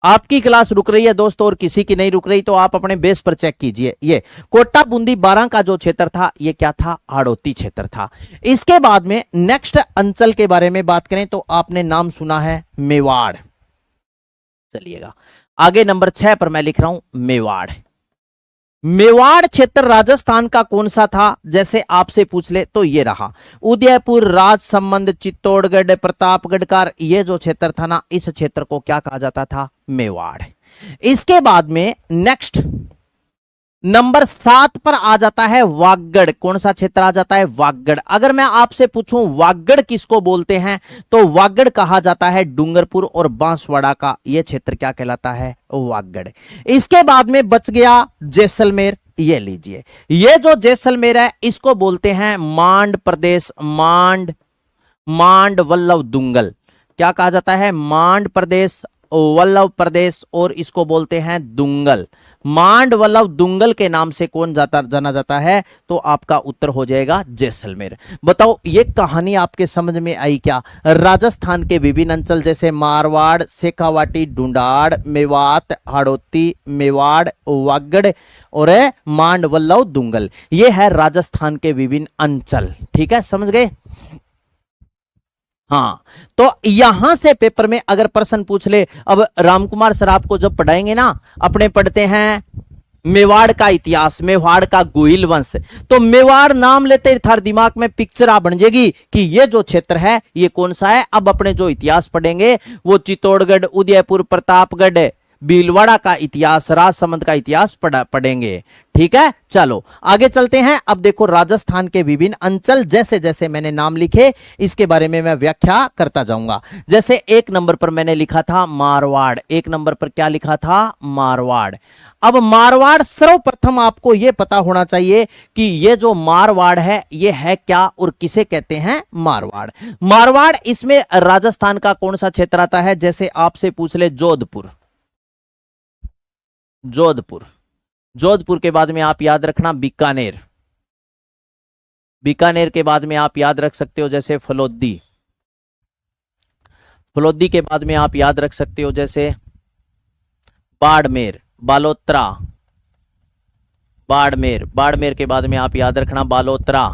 आपकी क्लास रुक रही है दोस्तों और किसी की नहीं रुक रही तो आप अपने बेस पर चेक कीजिए। ये कोटा, बूंदी, बारां का जो क्षेत्र था ये क्या था? आड़ोती क्षेत्र था। इसके बाद में नेक्स्ट अंचल के बारे में बात करें तो आपने नाम सुना है मेवाड़। चलिएगा आगे, नंबर 6 पर मैं लिख रहा हूं मेवाड़। मेवाड़ क्षेत्र राजस्थान का कौन सा था? जैसे आपसे पूछ ले तो ये रहा उदयपुर, राजसमंद, चित्तौड़गढ़, प्रतापगढ़ का ये जो क्षेत्र था ना, इस क्षेत्र को क्या कहा जाता था? मेवाड़। इसके बाद में नेक्स्ट नंबर 7 पर आ जाता है वागड़। कौन सा क्षेत्र आ जाता है? वागड़। अगर मैं आपसे पूछूं वागड़ किसको बोलते हैं तो वागड़ कहा जाता है डूंगरपुर और बांसवाड़ा का ये क्षेत्र क्या कहलाता है? वागड़। इसके बाद में बच गया जैसलमेर। ये लीजिए, ये जो जैसलमेर है इसको बोलते हैं मांड प्रदेश। मांड वल्लभ दुंगल क्या कहा जाता है? मांड प्रदेश, वल्लभ प्रदेश, और इसको बोलते हैं दुंगल। मांड वल्लभ दुंगल के नाम से कौन जाना जाता है? तो आपका उत्तर हो जाएगा जैसलमेर। बताओ ये कहानी आपके समझ में आई क्या? राजस्थान के विभिन्न अंचल जैसे मारवाड़, शेखावाटी, ढूंढाड़, मेवात, हाड़ौती, मेवाड़, वागड़ और मांड वल्लभ दुंगल, ये है राजस्थान के विभिन्न अंचल। ठीक है, समझ गए? हाँ, तो यहां से पेपर में अगर प्रश्न पूछ ले, अब रामकुमार सर आपको जब पढ़ाएंगे ना, अपने पढ़ते हैं मेवाड़ का इतिहास, मेवाड़ का गोहिल वंश, तो मेवाड़ नाम लेते ही थार दिमाग में पिक्चर आ बन जाएगी कि ये जो क्षेत्र है ये कौन सा है। अब अपने जो इतिहास पढ़ेंगे वो चित्तौड़गढ़, उदयपुर, प्रतापगढ़, भीलवाड़ा का इतिहास, राजसमंद का इतिहास पढ़ेंगे। ठीक है, चलो आगे चलते हैं। अब देखो राजस्थान के विभिन्न अंचल, जैसे जैसे मैंने नाम लिखे इसके बारे में मैं व्याख्या करता जाऊंगा। जैसे 1 नंबर पर मैंने लिखा था मारवाड़। 1 नंबर पर क्या लिखा था? मारवाड़। अब मारवाड़, सर्वप्रथम आपको यह पता होना चाहिए कि यह जो मारवाड़ है यह है क्या और किसे कहते हैं? मारवाड़। मारवाड़, इसमें राजस्थान का कौन सा क्षेत्र आता है? जैसे आपसे पूछ ले जोधपुर। जोधपुर के बाद में आप याद रखना बीकानेर। बीकानेर के बाद में आप याद रख सकते हो जैसे फलोदी। फलोदी के बाद में आप याद रख सकते हो जैसे बाड़मेर, बालोतरा। बाड़मेर के बाद में आप याद रखना बालोतरा।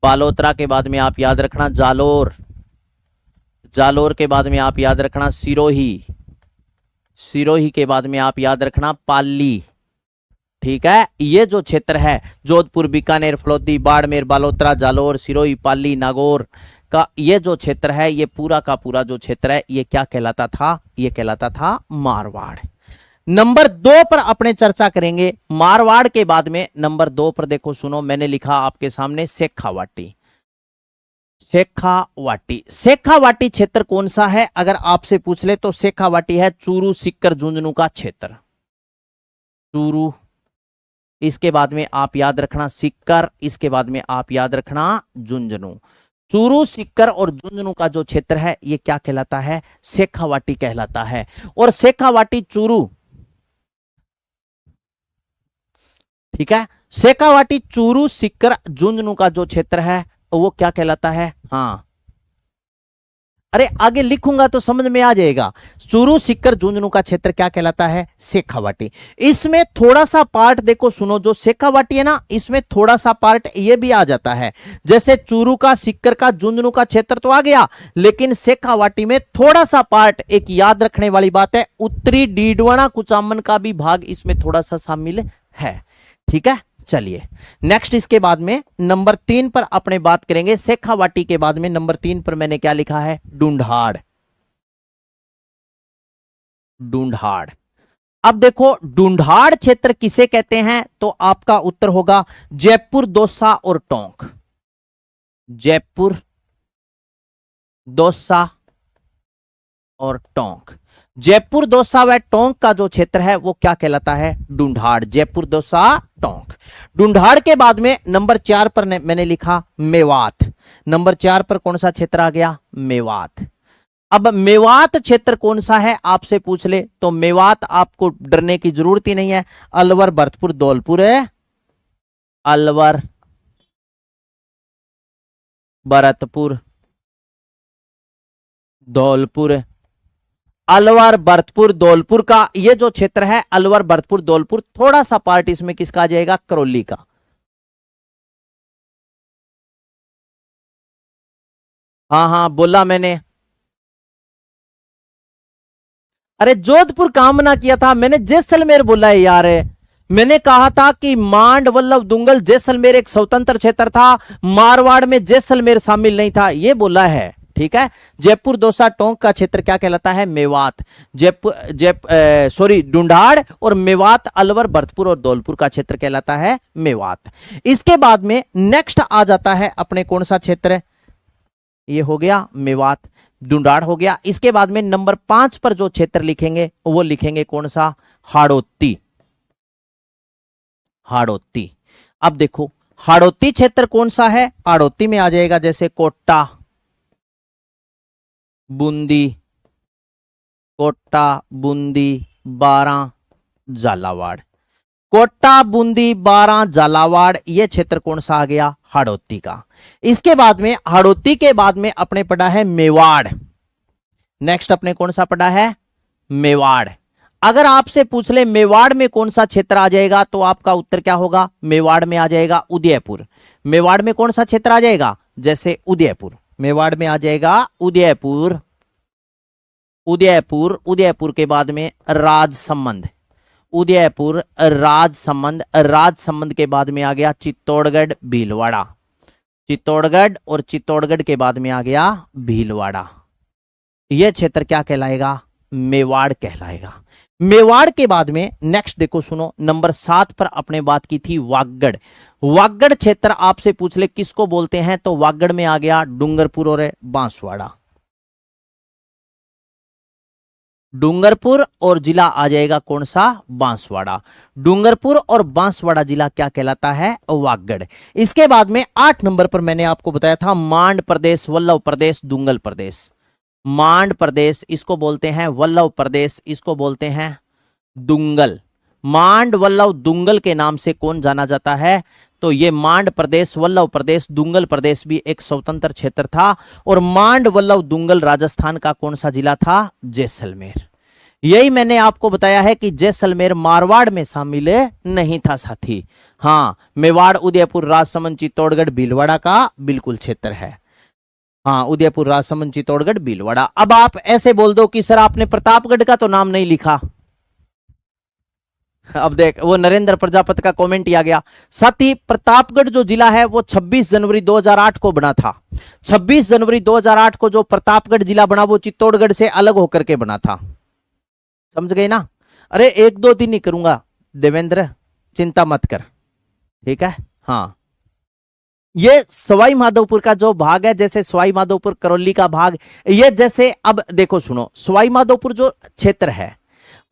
बालोतरा के बाद में आप याद रखना जालोर। जालोर के बाद में आप याद रखना सिरोही। सिरोही के बाद में आप याद रखना पाली। ठीक है, ये जो क्षेत्र है जोधपुर, बीकानेर, फलोदी, बाड़मेर, बालोतरा, जालोर, सिरोही, पाली, नागौर का ये जो क्षेत्र है ये पूरा का पूरा जो क्षेत्र है ये क्या कहलाता था? ये कहलाता था मारवाड़। नंबर 2 पर अपने चर्चा करेंगे। मारवाड़ के बाद में नंबर 2 पर देखो, सुनो, मैंने लिखा आपके सामने शेखावाटी। शेखावाटी क्षेत्र कौन सा है अगर आपसे पूछ ले तो शेखावाटी है चूरू, सीकर, झुंझुनू का क्षेत्र। चूरू, इसके बाद में आप याद रखना सीकर, इसके बाद में आप याद रखना झुंझुनू। चूरू, सीकर और झुंझुनू का जो क्षेत्र है ये क्या कहलाता है? शेखावाटी कहलाता है। और शेखावाटी, चूरू, ठीक है, शेखावाटी, चूरू, सीकर, झुंझुनू का जो क्षेत्र है वो क्या कहलाता है? हाँ, अरे आगे लिखूंगा तो समझ में आ जाएगा। चूरू, सीकर, झुंझुनू का क्षेत्र क्या कहलाता है? शेखावाटी। इसमें थोड़ा सा पार्ट देखो, सुनो, जो शेखावाटी है ना इसमें थोड़ा सा पार्ट ये भी आ जाता है। जैसे चूरू का, सीकर का, झुंझुनू का क्षेत्र तो आ गया, लेकिन शेखावाटी में थोड़ा सा पार्ट, एक याद रखने वाली बात है, उत्तरी डीडवाना कुचामन का भी भाग इसमें थोड़ा सा शामिल है। ठीक है, चलिए नेक्स्ट इसके बाद में नंबर 3 पर अपने बात करेंगे। शेखावाटी के बाद में नंबर 3 पर मैंने क्या लिखा है? ढूंढाड़। ढूंढाड़। अब देखो ढूंढाड़ क्षेत्र किसे कहते हैं, तो आपका उत्तर होगा जयपुर, दौसा और टोंक। जयपुर, दौसा और टोंक। जयपुर, दौसा व टोंक का जो क्षेत्र है वो क्या कहलाता है? ढूंढाड़। जयपुर, दौसा, टोंक। ढूंढाड़ के बाद में नंबर 4 पर मैंने लिखा मेवात। नंबर 4 पर कौन सा क्षेत्र आ गया? मेवात। अब मेवात क्षेत्र कौन सा है आपसे पूछ ले तो मेवात आपको डरने की जरूरत ही नहीं है। अलवर, भरतपुर, धौलपुर है। अलवर, भरतपुर, धौलपुर। अलवर, भरतपुर, धौलपुर का ये जो क्षेत्र है, अलवर, भरतपुर, धौलपुर, थोड़ा सा पार्ट इसमें किसका आ जाएगा? करौली का। हाँ हाँ बोला मैंने। अरे जोधपुर कहां मना किया था मैंने? जैसलमेर बोला है यार। मैंने कहा था कि मांड, वल्लभ, दुंगल, जैसलमेर एक स्वतंत्र क्षेत्र था, मारवाड़ में जैसलमेर शामिल नहीं था, ये बोला है। ठीक है। जयपुर, दौसा, टोंक का क्षेत्र क्या कहलाता है? मेवात। ढूंढाड़ और मेवात, अलवर, भरतपुर और धौलपुर का क्षेत्र कहलाता है मेवात। इसके बाद में नेक्स्ट आ जाता है अपने कौन सा क्षेत्र? ये हो गया मेवात, ढूंढाड़ हो गया। इसके बाद में नंबर 5 पर जो क्षेत्र लिखेंगे वो लिखेंगे कौन सा? हाड़ौती। हाड़ौती। अब देखो हाड़ौती क्षेत्र कौन सा है? हाड़ौती में आ जाएगा जैसे कोटा, बूंदी, कोटा, बूंदी, बारां, झालावाड़। कोटा, बूंदी, बारां, झालावाड़, ये क्षेत्र कौन सा आ गया? हाड़ौती का। इसके बाद में हाड़ौती के बाद में अपने पढ़ा है मेवाड़। नेक्स्ट अपने कौन सा पढ़ा है? मेवाड़। अगर आपसे पूछ ले मेवाड़ में कौन सा क्षेत्र आ जाएगा तो आपका उत्तर क्या होगा? मेवाड़ में आ जाएगा उदयपुर। मेवाड़ में कौन सा क्षेत्र आ जाएगा? जैसे उदयपुर। मेवाड़ में आ जाएगा उदयपुर। उदयपुर, उदयपुर के बाद में राजसमंद। उदयपुर, राजसमंद, राजसमंद के बाद में आ गया चित्तौड़गढ़, भीलवाड़ा। चित्तौड़गढ़ और चित्तौड़गढ़ के बाद में आ गया भीलवाड़ा। यह क्षेत्र क्या कहलाएगा? मेवाड़ कहलाएगा। मेवाड़ के बाद में नेक्स्ट देखो सुनो, नंबर 7 पर अपने बात की थी वागड़। वागड़ क्षेत्र आपसे पूछ ले किसको बोलते हैं तो वागड़ में आ गया डूंगरपुर और बांसवाड़ा। डूंगरपुर और जिला आ जाएगा कौन सा? बांसवाड़ा। डूंगरपुर और बांसवाड़ा जिला क्या कहलाता है? वागड़। इसके बाद में 8 नंबर पर मैंने आपको बताया था मांड प्रदेश, वल्लभ प्रदेश, दुंगल प्रदेश। मांड प्रदेश इसको बोलते हैं, वल्लभ प्रदेश इसको बोलते हैं दुंगल। मांड, वल्लभ, दुंगल के नाम से कौन जाना जाता है? तो ये मांड प्रदेश, वल्लभ प्रदेश, दुंगल प्रदेश भी एक स्वतंत्र क्षेत्र था। और मांड, वल्लभ, दुंगल राजस्थान का कौन सा जिला था? जैसलमेर। यही मैंने आपको बताया है कि जैसलमेर मारवाड़ में शामिल नहीं था साथी। हाँ, मेवाड़, उदयपुर, राजसमंद, चित्तौड़गढ़, भीलवाड़ा का बिल्कुल क्षेत्र है। हाँ, उदयपुर, राजसमंद, चित्तौड़गढ़, भीलवाड़ा। अब आप ऐसे बोल दो कि सर आपने प्रतापगढ़ का तो नाम नहीं लिखा। अब देख वो नरेंद्र प्रजापति का कमेंट ही आ गया। साथ ही प्रतापगढ़ जो जिला है वो 26 जनवरी 2008 को बना था। 26 जनवरी 2008 को जो प्रतापगढ़ जिला बना वो चित्तौड़गढ़ से अलग होकर के बना था। समझ गए ना? अरे 1-2 दिन ही करूंगा देवेंद्र, चिंता मत कर। ठीक है। हाँ, ये सवाई माधोपुर का जो भाग है, जैसे सवाई माधोपुर करौली का भाग, ये जैसे अब देखो सुनो, सवाई माधोपुर जो क्षेत्र है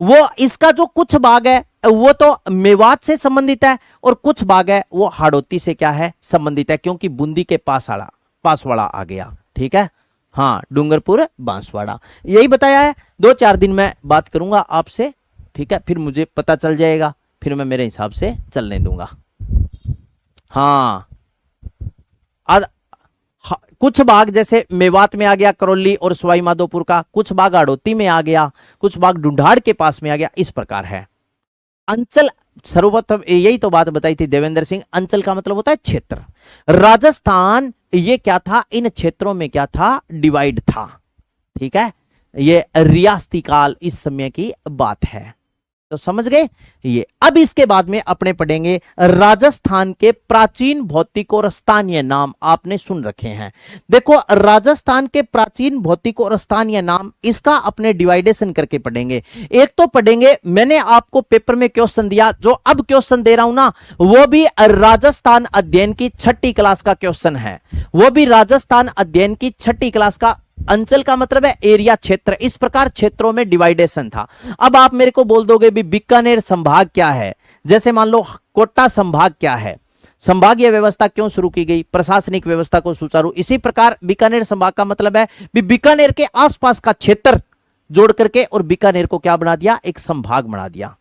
वो इसका जो कुछ भाग है वो तो मेवात से संबंधित है और कुछ भाग है वो हाड़ौती से क्या है? संबंधित है, क्योंकि बूंदी के पासवाड़ा आ गया। ठीक है। हाँ, डूंगरपुर, बांसवाड़ा, यही बताया है। 2-4 दिन में बात करूंगा आपसे। ठीक है, फिर मुझे पता चल जाएगा, फिर मैं मेरे हिसाब से चलने दूंगा। हाँ, कुछ भाग जैसे मेवात में आ गया करौली और सवाई माधोपुर का, कुछ भाग हाड़ौती में आ गया, कुछ भाग ढूंढाड़ के पास में आ गया, इस प्रकार है। अंचल, सर्वप्रथम यही तो बात बताई थी देवेंद्र सिंह, अंचल का मतलब होता है क्षेत्र। राजस्थान ये क्या था? इन क्षेत्रों में क्या था? डिवाइड था। ठीक है, ये रियासती काल इस समय की बात है। तो समझ गए ये। अब इसके बाद में अपने पढ़ेंगे राजस्थान के प्राचीन भौतिक और स्थानीय नाम। आपने सुन रखे हैं, देखो राजस्थान के प्राचीन भौतिक और स्थानीय नाम, इसका अपने डिवाइडेशन करके पढ़ेंगे। एक तो पढ़ेंगे, मैंने आपको पेपर में क्वेश्चन दिया, जो अब क्वेश्चन दे रहा हूं ना, वो भी राजस्थान अध्ययन की 6ठी क्लास का क्वेश्चन है, वो भी राजस्थान अध्ययन की 6ठी क्लास का। अंचल का मतलब है एरिया, क्षेत्र, इस प्रकार क्षेत्रों में डिवाइडेशन था। अब आप मेरे को बोल दोगे भी बीकानेर संभाग क्या है, जैसे मान लो कोटा संभाग क्या है, संभागीय व्यवस्था क्यों शुरू की गई, प्रशासनिक व्यवस्था को सुचारू। इसी प्रकार बीकानेर संभाग का मतलब है भी बीकानेर के आसपास का क्षेत्र जोड़ करके और बीकानेर को क्या बना दिया, एक संभाग बना दिया।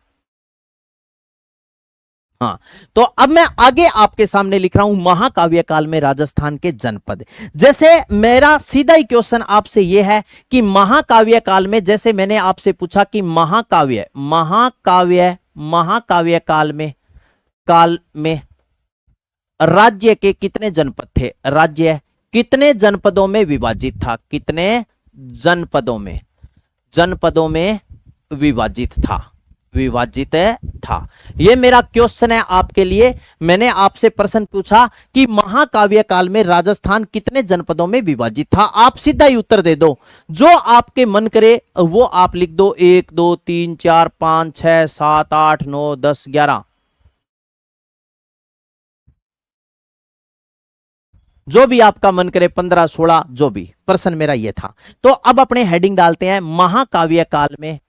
हाँ, तो अब मैं आगे आपके सामने लिख रहा हूं महाकाव्य काल में राजस्थान के जनपद। जैसे मेरा सीधा ही क्वेश्चन आपसे यह है कि महाकाव्य काल में, जैसे मैंने आपसे पूछा कि महाकाव्य काल में राज्य के कितने जनपद थे, राज्य कितने जनपदों में विभाजित था, कितने जनपदों में विभाजित था। यह मेरा क्वेश्चन है आपके लिए। मैंने आपसे प्रश्न पूछा कि महाकाव्य काल में राजस्थान कितने जनपदों में विभाजित था। आप सीधा ही उत्तर दे दो, जो आपके मन करे वो आप लिख दो। 1 2 3 4 5 6 7 8 9 10 11, जो भी आपका मन करे, 15 16, जो भी। प्रश्न मेरा यह था। तो अब अपने हेडिंग डालते हैं महाकाव्य काल में,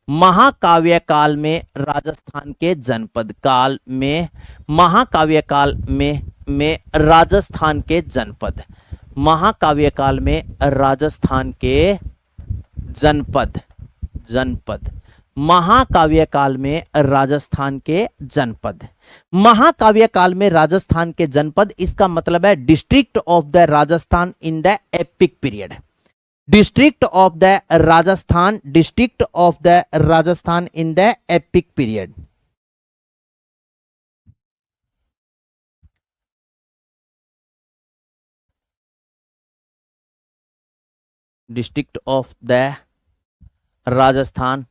महाकाव्य काल में राजस्थान के जनपद, काल में महाकाव्य काल में राजस्थान के जनपद, महाकाव्य काल में राजस्थान के जनपद, महाकाव्य काल में राजस्थान के जनपद, महाकाव्य काल में राजस्थान के जनपद, इसका मतलब है district of the Rajasthan in the epic period, district of the Rajasthan in the epic period. District of the Rajasthan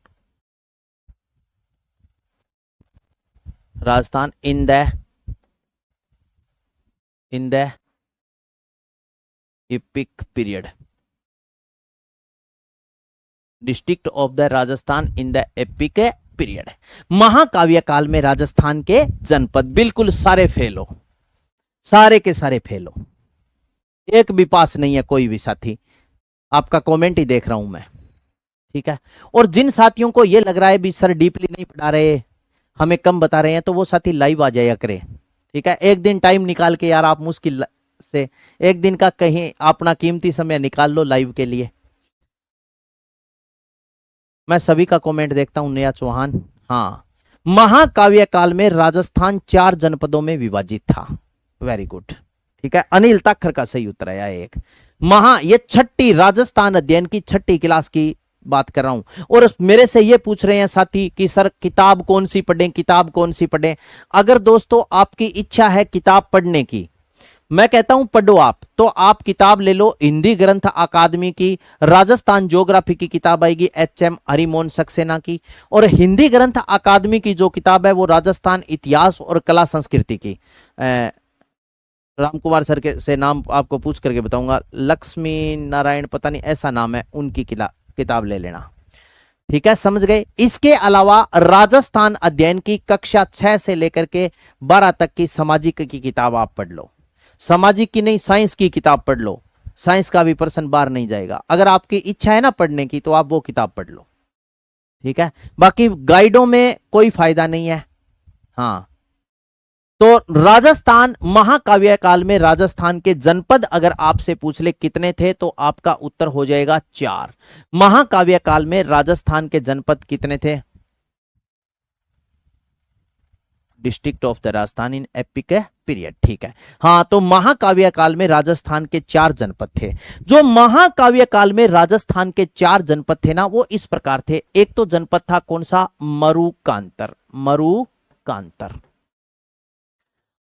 in the epic period, district of the Rajasthan in the epic period. महाकाव्य काल में राजस्थान के जनपद, बिल्कुल सारे फेल हो, सारे के सारे फेल हो, एक भी पास नहीं है कोई भी साथी। आपका कमेंट ही देख रहा हूं मैं, ठीक है। और जिन साथियों को यह लग रहा है भी सर डीपली नहीं पढ़ा रहे, हमें कम बता रहे हैं, तो वो साथी लाइव आ जाया करे, ठीक है। एक दिन टाइम निकाल के यार, आप मुश्किल से एक दिन का कहीं अपना कीमती समय निकाल लो लाइव के लिए। मैं सभी का कमेंट देखता हूं। नया चौहान, हाँ, महाकाव्य काल में राजस्थान 4 जनपदों में विभाजित था। वेरी गुड, ठीक है। अनिल तखर का सही उत्तर आया एक। ये 6ठी राजस्थान अध्ययन की 6ठी क्लास की बात कर रहा हूं। और मेरे से ये पूछ रहे हैं साथी कि सर किताब कौन सी पढ़ें, अगर दोस्तों आपकी इच्छा है किताब पढ़ने की, मैं कहता हूं पढ़ो आप, तो आप किताब ले लो हिंदी ग्रंथ अकादमी की, राजस्थान ज्योग्राफी की किताब आएगी HM हरिमोहन सक्सेना की, और हिंदी ग्रंथ अकादमी की जो किताब है वो राजस्थान इतिहास और कला संस्कृति की, राम कुमार सर के से नाम आपको पूछ करके बताऊंगा, लक्ष्मी नारायण पता नहीं ऐसा नाम है, उनकी किताब ले लेना, ठीक है, समझ गए। इसके अलावा राजस्थान अध्ययन की कक्षा 6 से लेकर के 12 तक की सामाजिक की किताब आप पढ़ लो, सामाजिक की नहीं साइंस की किताब पढ़ लो, साइंस का भी प्रश्न बाहर नहीं जाएगा। अगर आपकी इच्छा है ना पढ़ने की तो आप वो किताब पढ़ लो, ठीक है। बाकी गाइडों में कोई फायदा नहीं है। हाँ, तो राजस्थान महाकाव्य काल में राजस्थान के जनपद अगर आपसे पूछ ले कितने थे, तो आपका उत्तर हो जाएगा 4। महाकाव्य काल में राजस्थान के जनपद कितने थे, district of the Rajasthan in epic period, ठीक है। हाँ, तो महाकाव्य काल में राजस्थान के 4 जनपद थे। जो महाकाव्य काल में राजस्थान के 4 जनपद थे ना, वो इस प्रकार थे। एक तो जनपद था कौन सा, मरुकांतर,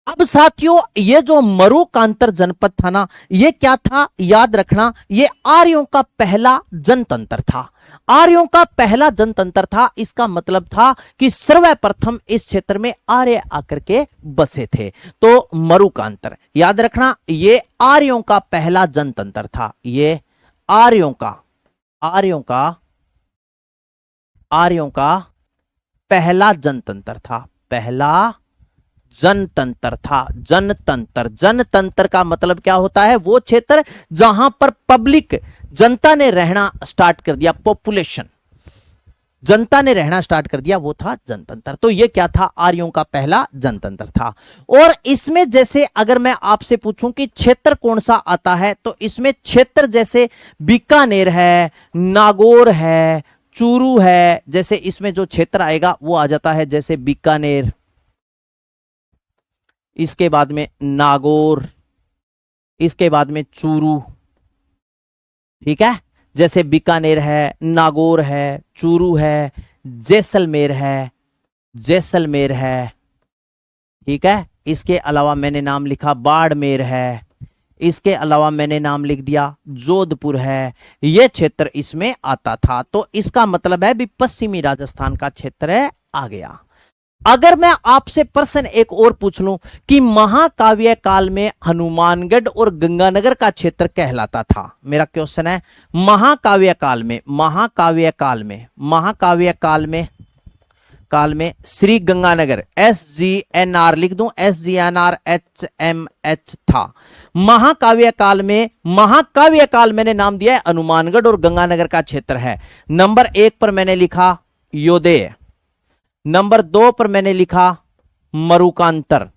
अब साथियों ये जो मरुकांतर जनपद था ना, ये क्या था याद रखना, ये आर्यों का पहला जनतंत्र था। आर्यों का पहला जनतंत्र था, इसका मतलब था कि सर्वप्रथम इस क्षेत्र में आर्य आकर के बसे थे। तो मरुकांतर याद रखना, ये आर्यों का पहला जनतंत्र था। ये आर्यों का पहला जनतंत्र था। पहला जनतंत्र था। जनतंत्र का मतलब क्या होता है? वो क्षेत्र जहां पर पब्लिक, जनता ने रहना स्टार्ट कर दिया, पॉपुलेशन, जनता ने रहना स्टार्ट कर दिया, वो था जनतंत्र। तो ये क्या था? आर्यों का पहला जनतंत्र था। और इसमें जैसे अगर मैं आपसे पूछूं कि क्षेत्र कौन सा आता है, तो इसमें क्षेत्र जैसे बीकानेर है, नागौर है, चूरू है, जैसे इसमें जो क्षेत्र आएगा वो आ जाता है जैसे बीकानेर, इसके बाद में नागौर, इसके बाद में चूरू। ठीक है, जैसे बीकानेर है, नागौर है, चूरू है, जैसलमेर है। ठीक है, इसके अलावा मैंने नाम लिखा बाड़मेर है, इसके अलावा मैंने नाम लिख दिया जोधपुर है। यह क्षेत्र इसमें आता था। तो इसका मतलब है भी पश्चिमी राजस्थान का क्षेत्र आ गया। अगर मैं आपसे प्रश्न एक और पूछ लूं कि महाकाव्य काल में हनुमानगढ़ और गंगानगर का क्षेत्र कहलाता था, मेरा क्वेश्चन है महाकाव्य काल में श्री गंगानगर, SGNR लिख दूं, SGNRHMH था। महाकाव्य काल मैंने नाम दिया है हनुमानगढ़ और गंगानगर का क्षेत्र है। नंबर 1 पर मैंने लिखा योदेय, नंबर 2 पर मैंने लिखा मरुकांतर,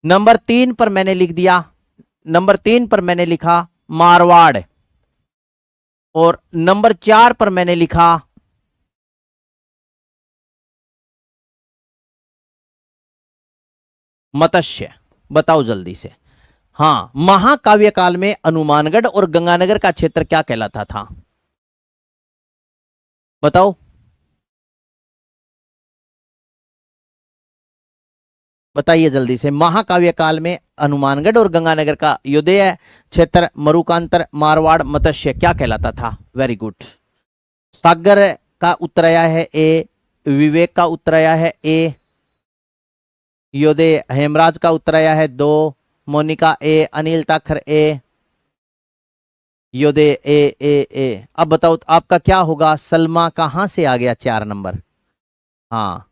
नंबर 3 पर मैंने लिखा मारवाड़, और नंबर 4 पर मैंने लिखा मत्स्य। बताओ जल्दी से। हाँ, महाकाव्य काल में हनुमानगढ़ और गंगानगर का क्षेत्र क्या कहलाता था? बताओ, बताइए जल्दी से। महाकाव्य काल में हनुमानगढ़ और गंगानगर का योदेय क्षेत्र, मरुकांतर, मारवाड़, मत्स्य क्या कहलाता था? Very good. सागर का उत्तर आया है ए, विवेक का उत्तर आया है ए, योदेय हेमराज का उत्तर आया है 2, मोनिका ए, अनिल ताखर ए, योदेय ए ए ए। अब बताओ आपका क्या होगा? सलमा कहां से आ गया 4 नंबर? हाँ,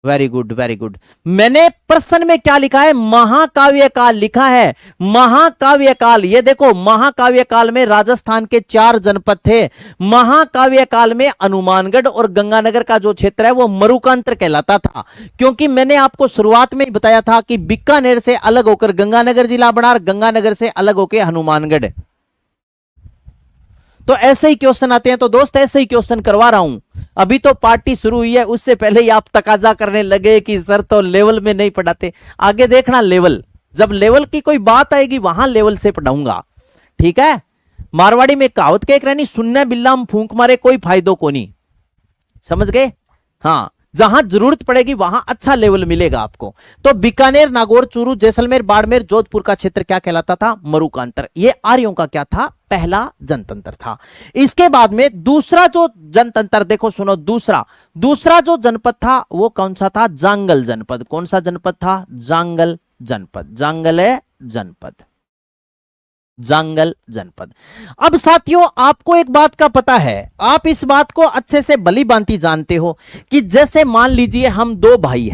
वेरी गुड, वेरी गुड। मैंने प्रश्न में क्या लिखा है? महाकाव्य काल लिखा है। महाकाव्य काल, ये देखो, महाकाव्य काल में राजस्थान के 4 जनपद थे। महाकाव्य काल में हनुमानगढ़ और गंगानगर का जो क्षेत्र है वो मरुकांतर कहलाता था, क्योंकि मैंने आपको शुरुआत में ही बताया था कि बीकानेर से अलग होकर गंगानगर जिला बना और गंगानगर से अलग होकर हनुमानगढ़। तो ऐसे ही क्वेश्चन आते हैं। तो दोस्त ऐसे ही क्वेश्चन करवा रहा हूं। अभी तो पार्टी शुरू हुई है, उससे पहले ही आप तकाजा करने लगे कि सर तो लेवल में नहीं पढ़ाते। आगे देखना लेवल, जब लेवल की कोई बात आएगी वहां लेवल से पढ़ाऊंगा। ठीक है, मारवाड़ी में कहावत कह रही, सुनने बिल्ला हम फूंक मारे कोई फायदो को नहीं। समझ गए? हाँ, जहां जरूरत पड़ेगी वहां अच्छा लेवल मिलेगा आपको। तो बीकानेर, नागौर, चूरू, जैसलमेर, बाड़मेर, जोधपुर का क्षेत्र क्या कहलाता था? मरुकांतर। ये आर्यों का क्या था? पहला जनतंत्र था। इसके बाद में दूसरा जो जनतंत्र, देखो सुनो, दूसरा जो जनपद था वो कौन सा था? जांगल जनपद। कौन सा जनपद था? जांगल जनपद। अब साथियों आपको एक बात का पता है, आप इस बात को अच्छे से भली भांति जानते हो कि जैसे मान लीजिए हम दो भाई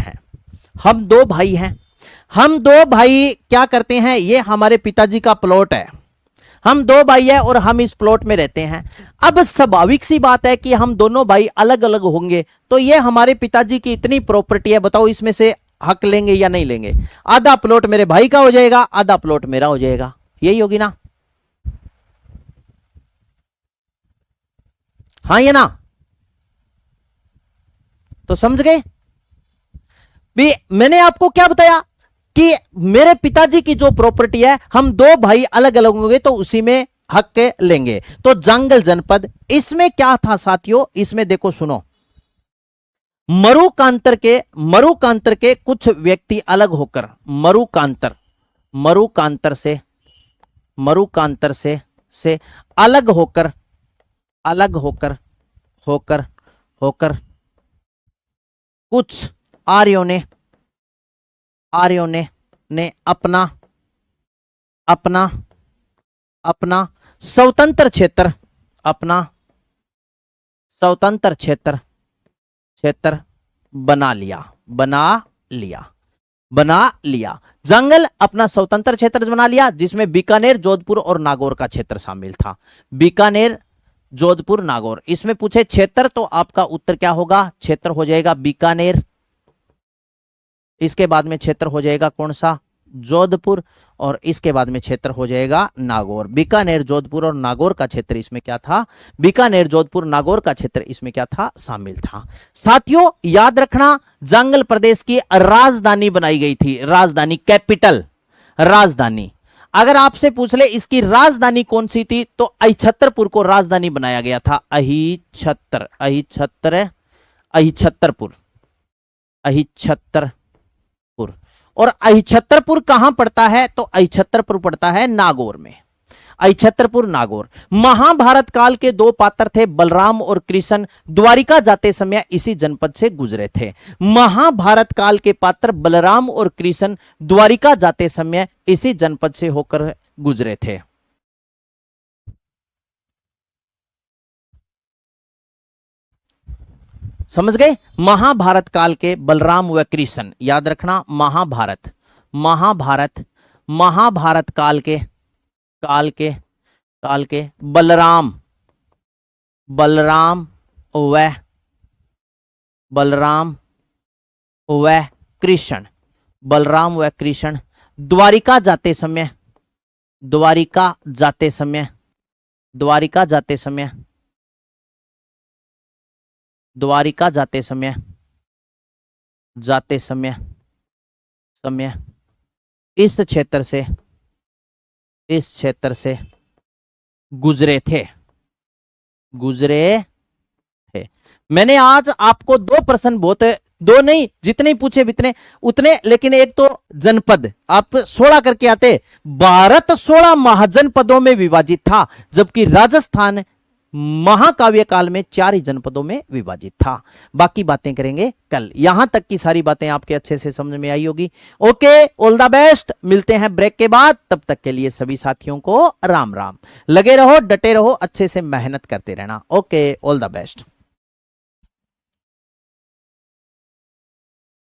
क्या करते हैं? ये हमारे पिताजी का प्लॉट है, हम 2 भाई है और हम इस प्लॉट में रहते हैं। अब स्वाभाविक सी बात है कि हम दोनों भाई अलग अलग होंगे, तो ये हमारे पिताजी की इतनी प्रॉपर्टी है, बताओ इसमें से हक लेंगे या नहीं लेंगे? आधा प्लॉट मेरे भाई का हो जाएगा, आधा प्लॉट मेरा हो जाएगा, यही होगी ना? हाँ या ना? तो समझ गए भी मैंने आपको क्या बताया कि मेरे पिताजी की जो प्रॉपर्टी है हम 2 भाई अलग अलग होंगे तो उसी में हक लेंगे। तो जांगल जनपद, इसमें क्या था साथियों? इसमें देखो सुनो, मरुकांतर के कुछ व्यक्ति अलग होकर मरुकांतर से अलग होकर कुछ आर्यों ने अपना स्वतंत्र क्षेत्र बना लिया। जंगल अपना स्वतंत्र क्षेत्र बना लिया, जिसमें बीकानेर, जोधपुर और नागौर का क्षेत्र शामिल था। बीकानेर, जोधपुर, नागौर। इसमें पूछे क्षेत्र तो आपका उत्तर क्या होगा? क्षेत्र हो जाएगा बीकानेर, इसके बाद में क्षेत्र हो जाएगा कौन सा? जोधपुर, और इसके बाद में क्षेत्र हो जाएगा नागौर। बीकानेर, जोधपुर और नागौर का क्षेत्र इसमें क्या था? बीकानेर, जोधपुर, नागौर का क्षेत्र इसमें क्या था? शामिल था। साथियों याद रखना, जंगल प्रदेश की राजधानी बनाई गई थी, राजधानी, कैपिटल, राजधानी। अगर आपसे पूछ ले इसकी राजधानी कौन सी थी, तो अहिछत्रपुर को राजधानी बनाया गया था। अहिछत्रपुर। और अहिछत्रपुर कहां पड़ता है? तो अहिछत्रपुर पड़ता है नागौर में। अहिछत्रपुर, नागौर। महाभारत काल के दो पात्र थे, बलराम और कृष्ण, द्वारिका जाते समय इसी जनपद से गुजरे थे। महाभारत काल के पात्र बलराम और कृष्ण द्वारिका जाते समय इसी जनपद से होकर गुजरे थे। समझ गए? महाभारत काल के बलराम व कृष्ण, याद रखना, महाभारत काल के बलराम व कृष्ण द्वारिका जाते समय इस क्षेत्र से गुजरे थे। मैंने आज आपको दो प्रश्न, बहुत दो नहीं, जितने पूछे उतने, लेकिन एक तो जनपद आप 16 करके आते। भारत 16 महाजनपदों में विभाजित था, जबकि राजस्थान महाकाव्य काल में 4 ही जनपदों में विभाजित था। बाकी बातें करेंगे कल। यहां तक की सारी बातें आपके अच्छे से समझ में आई होगी। Okay, all the best. मिलते हैं ब्रेक के बाद, तब तक के लिए सभी साथियों को राम राम। लगे रहो, डटे रहो, अच्छे से मेहनत करते रहना। Okay, all the best.